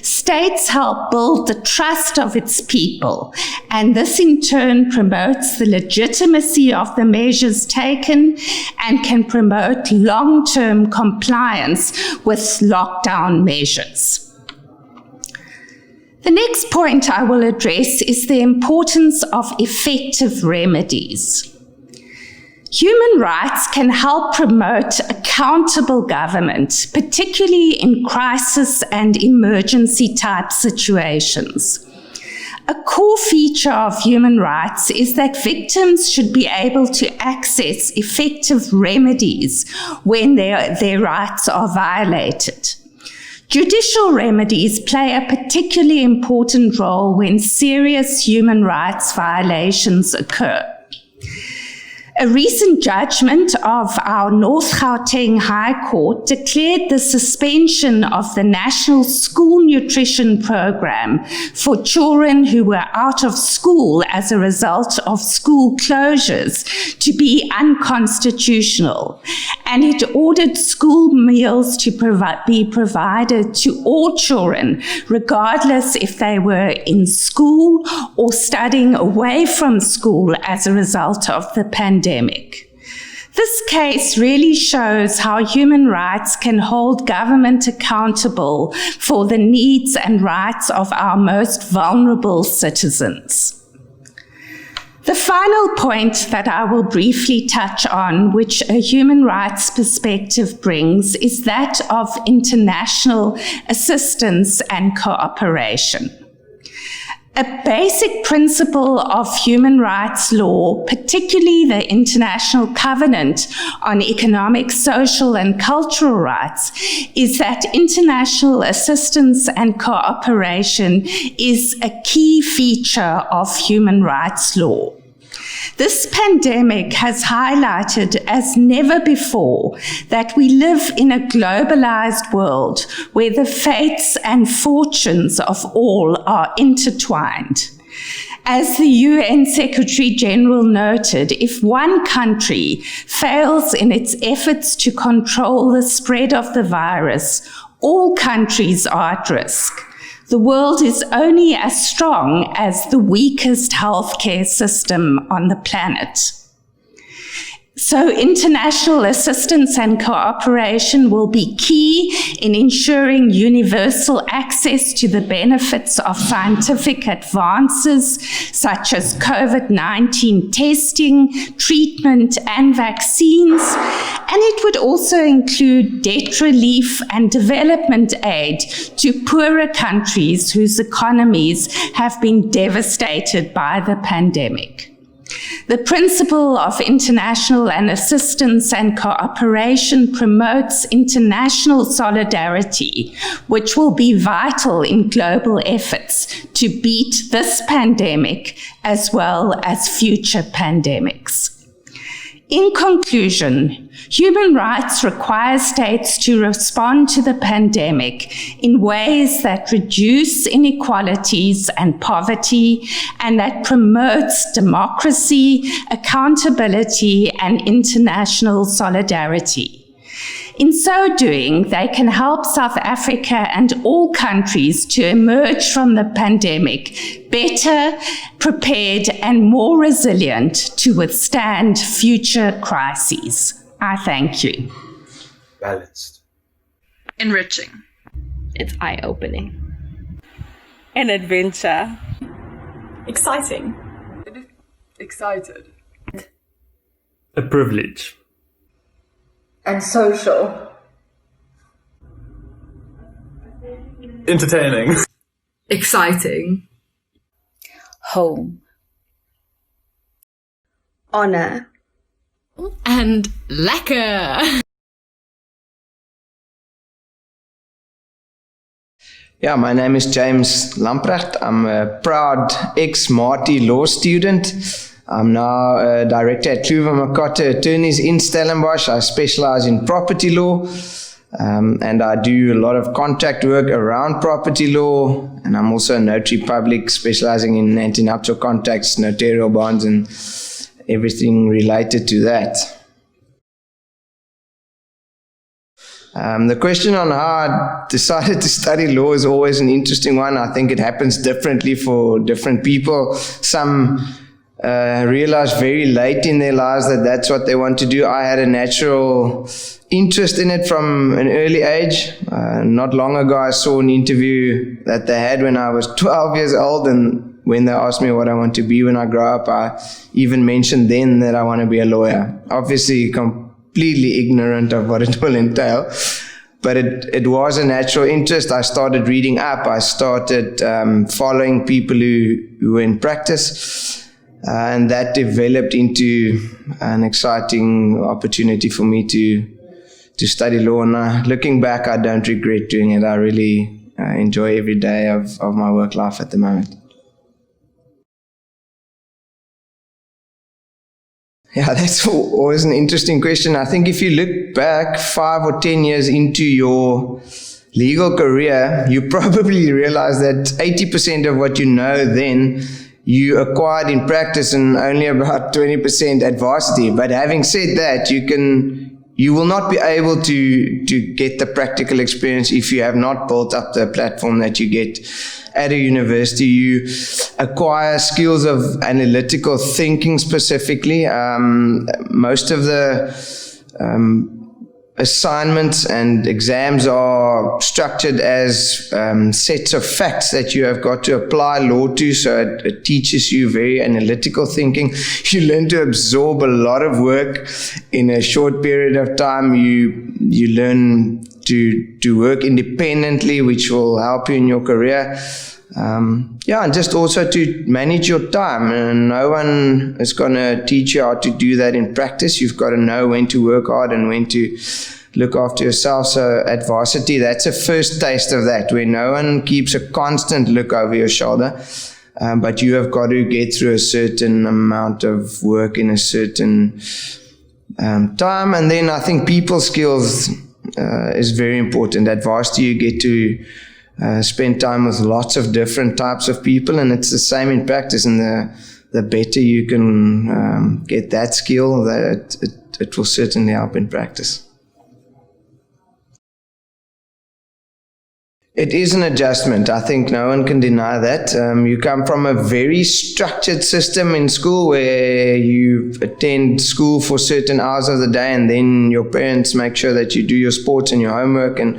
states help build the trust of its people, and this in turn promotes the legitimacy of the measures taken and can promote long-term compliance with lockdown measures. The next point I will address is the importance of effective remedies. Human rights can help promote accountable government, particularly in crisis and emergency type situations. A core feature of human rights is that victims should be able to access effective remedies when their rights are violated. Judicial remedies play a particularly important role when serious human rights violations occur. A recent judgment of our North Gauteng High Court declared the suspension of the National School Nutrition Program for children who were out of school as a result of school closures to be unconstitutional, and it ordered school meals to be provided to all children, regardless if they were in school or studying away from school as a result of the pandemic. This case really shows how human rights can hold government accountable for the needs and rights of our most vulnerable citizens. The final point that I will briefly touch on, which a human rights perspective brings, is that of international assistance and cooperation. A basic principle of human rights law, particularly the International Covenant on Economic, Social, and Cultural Rights, is that international assistance and cooperation is a key feature of human rights law. This pandemic has highlighted as never before that we live in a globalized world where the fates and fortunes of all are intertwined. As the UN Secretary General noted, if one country fails in its efforts to control the spread of the virus, all countries are at risk. The world is only as strong as the weakest healthcare system on the planet. So international assistance and cooperation will be key in ensuring universal access to the benefits of scientific advances such as COVID-19 testing, treatment, and vaccines. And it would also include debt relief and development aid to poorer countries whose economies have been devastated by the pandemic. The principle of international assistance and cooperation promotes international solidarity, which will be vital in global efforts to beat this pandemic as well as future pandemics. In conclusion, human rights require states to respond to the pandemic in ways that reduce inequalities and poverty and that promotes democracy, accountability, and international solidarity. In so doing, they can help South Africa and all countries to emerge from the pandemic better prepared and more resilient to withstand future crises. I thank you. Balanced. Enriching. It's eye-opening. An adventure. Exciting. Excited. A privilege. And social. Entertaining. Exciting. Home. Honor. And lekker. Yeah, my name is James Lamprecht. I'm a proud ex-Marty law student. I'm now a director at Kluwer Makota Attorneys in Stellenbosch. I specialize in property law, and I do a lot of contract work around property law. And I'm also a notary public specializing in antenuptial contracts, notarial bonds, and everything related to that. The question on how I decided to study law is always an interesting one. I think it happens differently for different people. Some realize very late in their lives that that's what they want to do. I had a natural interest in it from an early age. Not long ago, I saw an interview that they had when I was 12 years old, and when they asked me what I want to be when I grow up, I even mentioned then that I want to be a lawyer. Obviously, completely ignorant of what it will entail. but it was a natural interest. I started reading up. I started following people who were in practice, and that developed into an exciting opportunity for me to study law. And looking back, I don't regret doing it. I really enjoy every day of my work life at the moment. Yeah, that's always an interesting question. I think if you look back 5 or 10 years into your legal career, you probably realize that 80% of what you know then you acquired in practice and only about 20% at varsity. But having said that, you will not be able to get the practical experience if you have not built up the platform that you get at a university. You acquire skills of analytical thinking specifically. Most of the assignments and exams are structured as sets of facts that you have got to apply law to, so it teaches you very analytical thinking. You learn to absorb a lot of work in a short period of time. You learn to work independently, which will help you in your career. And just also to manage your time. And no one is going to teach you how to do that in practice. You've got to know when to work hard and when to look after yourself. So at varsity, that's a first taste of that, where no one keeps a constant look over your shoulder. But you have got to get through a certain amount of work in a certain time. And then I think people skills is very important. At varsity, you get to spend time with lots of different types of people, and it's the same in practice. And the better you can get that skill, that it will certainly help in practice. It is an adjustment. I think no one can deny that. You come from a very structured system in school where you attend school for certain hours of the day, and then your parents make sure that you do your sports and your homework, and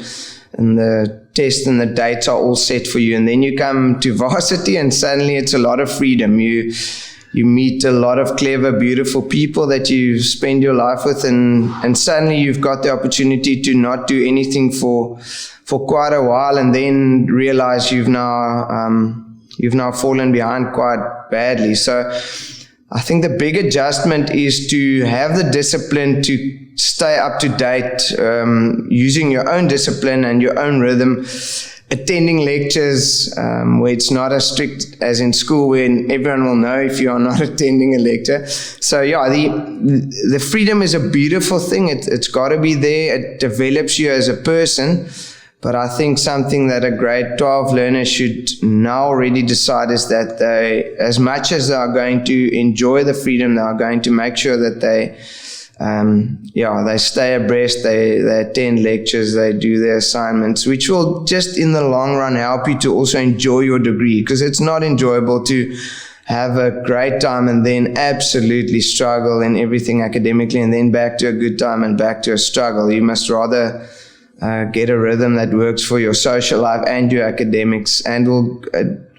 the tests and the dates are all set for you. And then you come to varsity, and suddenly it's a lot of freedom. You meet a lot of clever, beautiful people that you spend your life with, and suddenly you've got the opportunity to not do anything for quite a while, and then realize you've now fallen behind quite badly. So I think the big adjustment is to have the discipline to stay up to date, using your own discipline and your own rhythm, attending lectures where it's not as strict as in school, where everyone will know if you are not attending a lecture. So the freedom is a beautiful thing. It's got to be there. It develops you as a person. But I think something that a grade 12 learner should now already decide is that they, as much as they are going to enjoy the freedom, they are going to make sure that they stay abreast, they attend lectures, they do their assignments, which will just in the long run help you to also enjoy your degree, because it's not enjoyable to have a great time and then absolutely struggle in everything academically, and then back to a good time and back to a struggle. You must rather get a rhythm that works for your social life and your academics, and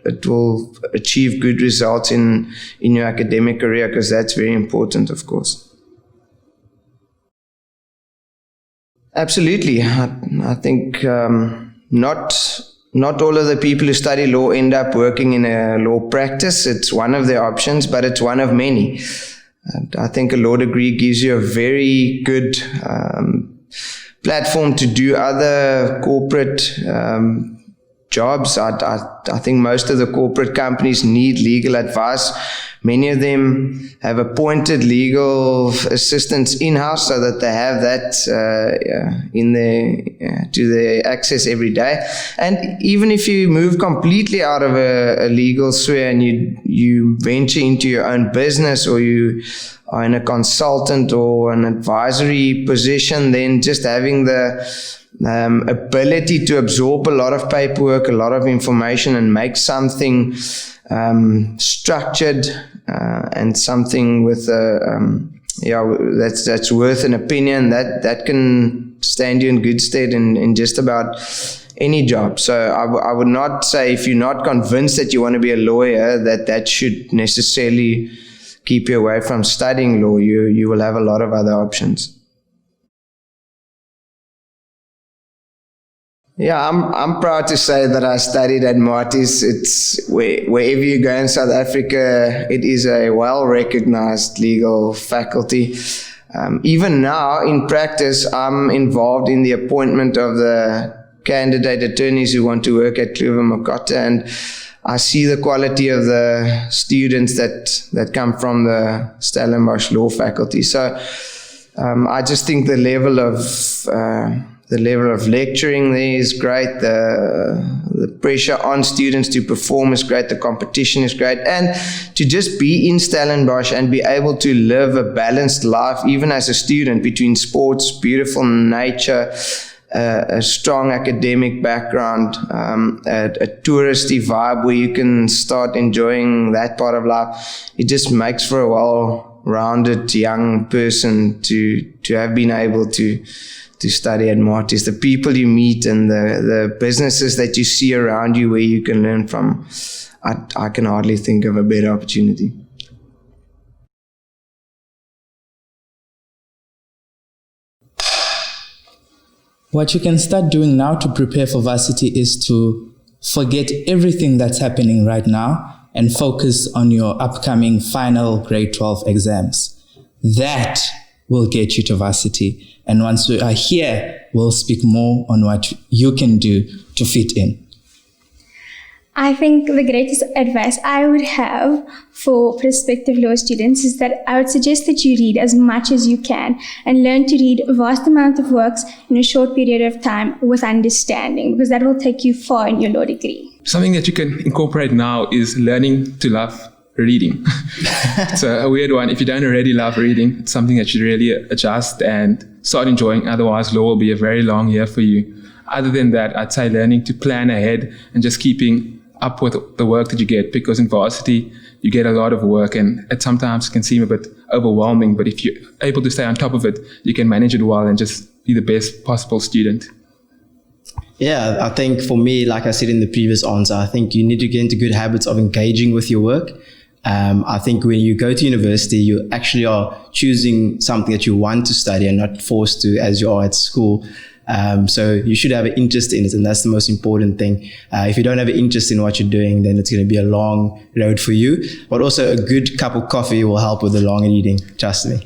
it will achieve good results in your academic career, because that's very important, of course. Absolutely. I think not all of the people who study law end up working in a law practice. It's one of their options, but it's one of many. And I think a law degree gives you a very good platform to do other corporate jobs. I think most of the corporate companies need legal advice. Many of them have appointed legal assistants in-house so that they have that to their access every day. And even if you move completely out of a legal sphere and you venture into your own business, or you are in a consultant or an advisory position, then just having the ability to absorb a lot of paperwork, a lot of information, and make something structured and something with that's worth an opinion, that can stand you in good stead in just about any job. So I would not say, if you're not convinced that you want to be a lawyer, that should necessarily keep you away from studying law. You will have a lot of other options. Yeah, I'm proud to say that I studied at Marties. It's wherever you go in South Africa, it is a well-recognized legal faculty. Even now, in practice, I'm involved in the appointment of the candidate attorneys who want to work at Kluwer-Mokota, and I see the quality of the students that come from the Stellenbosch Law Faculty. So I just think the level of lecturing there is great. The pressure on students to perform is great. The competition is great. And to just be in Stellenbosch and be able to live a balanced life, even as a student, between sports, beautiful nature, a strong academic background, a touristy vibe where you can start enjoying that part of life. It just makes for a well-rounded young person to have been able to study at Marties. The people you meet and the businesses that you see around you where you can learn from, I can hardly think of a better opportunity. What you can start doing now to prepare for varsity is to forget everything that's happening right now and focus on your upcoming final grade 12 exams. That will get you to varsity. And once we are here, we'll speak more on what you can do to fit in. I think the greatest advice I would have for prospective law students is that I would suggest that you read as much as you can and learn to read a vast amount of works in a short period of time with understanding, because that will take you far in your law degree. Something that you can incorporate now is learning to love reading. It's a weird one. If you don't already love reading, it's something that you really adjust and start enjoying. Otherwise, law will be a very long year for you. Other than that, I'd say learning to plan ahead and just keeping up with the work that you get, because in varsity, you get a lot of work and it sometimes can seem a bit overwhelming. But if you're able to stay on top of it, you can manage it well and just be the best possible student. Yeah, I think for me, like I said in the previous answer, I think you need to get into good habits of engaging with your work. I think when you go to university, you actually are choosing something that you want to study and not forced to as you are at school. So you should have an interest in it, and that's the most important thing. If you don't have an interest in what you're doing, then it's going to be a long road for you. But also a good cup of coffee will help with the long reading, trust me.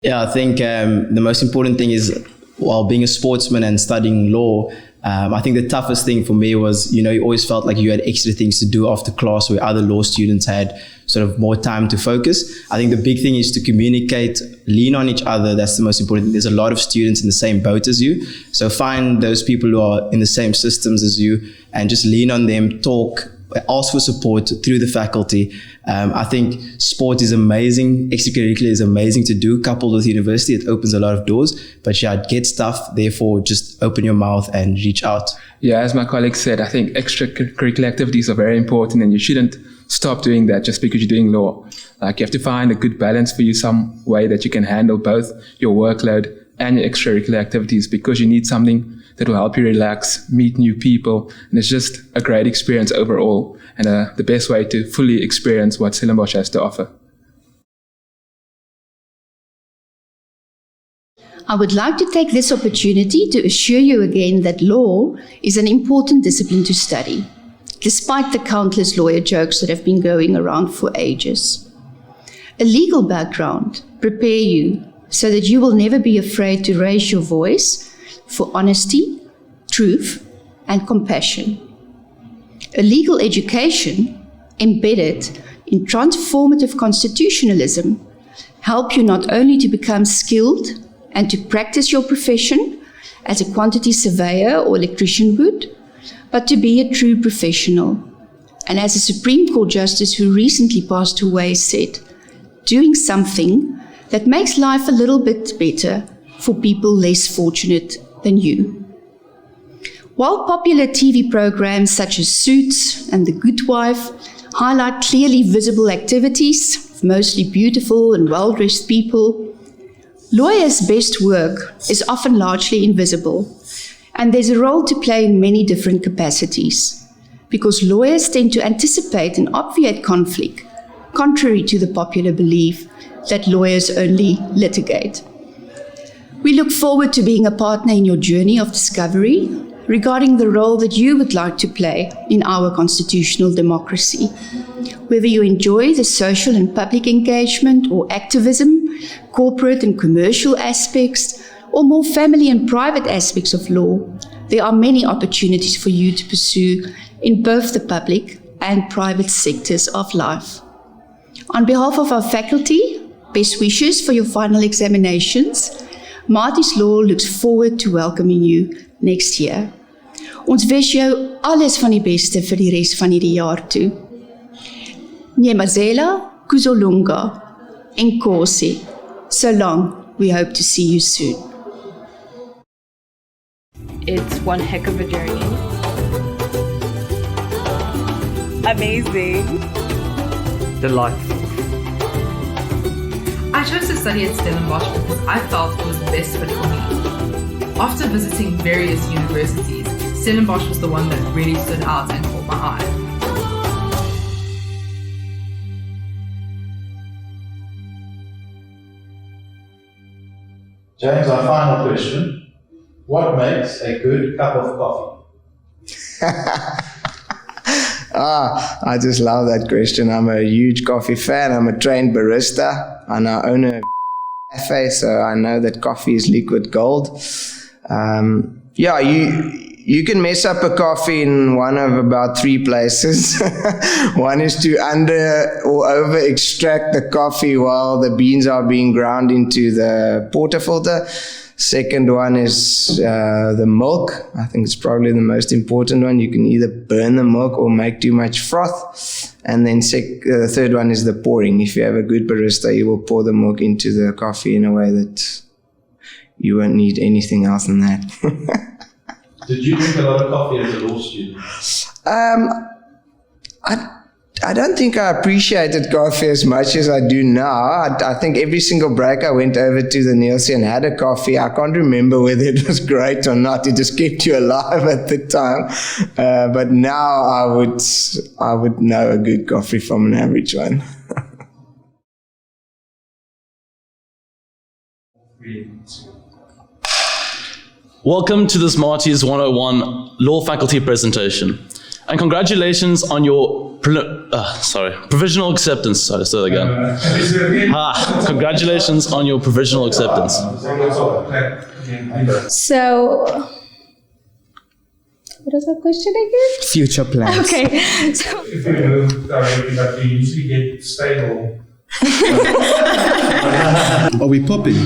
Yeah, I think the most important thing is, while being a sportsman and studying law, I think the toughest thing for me was, you always felt like you had extra things to do after class where other law students had sort of more time to focus. I think the big thing is to communicate, lean on each other. That's the most important thing. There's a lot of students in the same boat as you. So find those people who are in the same systems as you and just lean on them, talk, ask for support through the faculty. I think sport is amazing. Extracurricular is amazing to do. Coupled with university, it opens a lot of doors. But yeah, get stuff. Therefore, just open your mouth and reach out. Yeah, as my colleague said, I think extracurricular activities are very important, and you shouldn't stop doing that just because you're doing law. Like, you have to find a good balance for you, some way that you can handle both your workload and your extracurricular activities, because you need something that will help you relax, meet new people, and it's just a great experience overall, and the best way to fully experience what Stellenbosch has to offer. I would like to take this opportunity to assure you again that law is an important discipline to study, despite the countless lawyer jokes that have been going around for ages. A legal background prepares you so that you will never be afraid to raise your voice for honesty, truth, and compassion. A legal education embedded in transformative constitutionalism help you not only to become skilled and to practice your profession as a quantity surveyor or electrician would, but to be a true professional. And as a Supreme Court Justice who recently passed away said, doing something that makes life a little bit better for people less fortunate than you. While popular TV programs such as Suits and The Good Wife highlight clearly visible activities of mostly beautiful and well-dressed people, lawyers' best work is often largely invisible, and there's a role to play in many different capacities, because lawyers tend to anticipate and obviate conflict, contrary to the popular belief that lawyers only litigate. We look forward to being a partner in your journey of discovery regarding the role that you would like to play in our constitutional democracy. Whether you enjoy the social and public engagement or activism, corporate and commercial aspects, or more family and private aspects of law, there are many opportunities for you to pursue in both the public and private sectors of life. On behalf of our faculty, best wishes for your final examinations. Maties Law looks forward to welcoming you next year. Ons wens jou alles van die beste vir die res van hierdie jaar toe. Nyamazela, Kuzolunga, Nkosi. So long, we hope to see you soon. It's one heck of a journey. Amazing. Delightful. I chose to study at Stellenbosch because I felt it was the best fit for me. After visiting various universities, Stellenbosch was the one that really stood out and caught my eye. James, our final question. What makes a good cup of coffee? I just love that question. I'm a huge coffee fan. I'm a trained barista and I own a cafe, so I know that coffee is liquid gold. You can mess up a coffee in one of about 3 places. One is to under or over extract the coffee while the beans are being ground into the portafilter. Second one is the milk. I think it's probably the most important one. You can either burn the milk or make too much froth. And then the third one is the pouring. If you have a good barista, you will pour the milk into the coffee in a way that you won't need anything else than that. Did you drink a lot of coffee as a law student? I don't think I appreciated coffee as much as I do now. I think every single break I went over to the Nielsen and had a coffee. I can't remember whether it was great or not. It just kept you alive at the time. But now I would know a good coffee from an average one. Welcome to this Maties 101 Law Faculty presentation. And congratulations on your provisional acceptance. Sorry, let's do that again. Congratulations on your provisional acceptance. So, what was the question again? Future plans. Okay. So, if you move directly, but you usually get stable. Are we popping?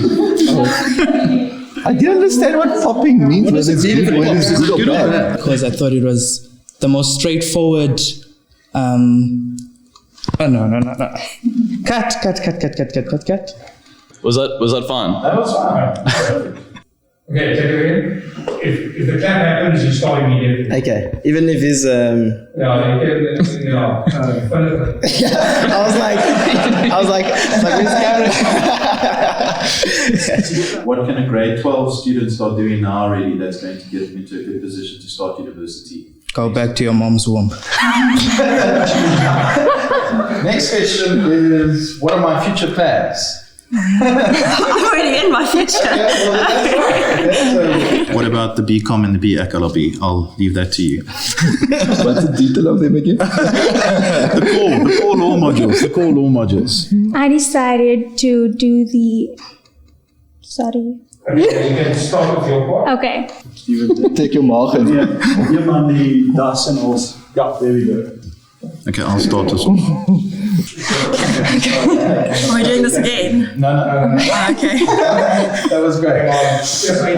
I didn't understand what popping means. Was it good or bad? Because I thought it was the most straightforward. No. Cut. Was that fine? That was fine. Okay, take it again. If the clap happens, you start immediately. Okay, even if it's I was like, What can a grade 12 student start doing now already that's going to get them into a good position to start university? Go back to your mom's womb. Next question is, what are my future plans? I'm already in my future. What about the BCom and the BAC LLB? I'll leave that to you. What's the detail of them again? The core law modules. I decided to do the. Sorry. Okay, you can start with your part. Okay. Take your mark and Give on the das and alles. Yeah, there we go. Okay, I'll start this off. Are we doing this again? No. Okay. That was great. Yes, I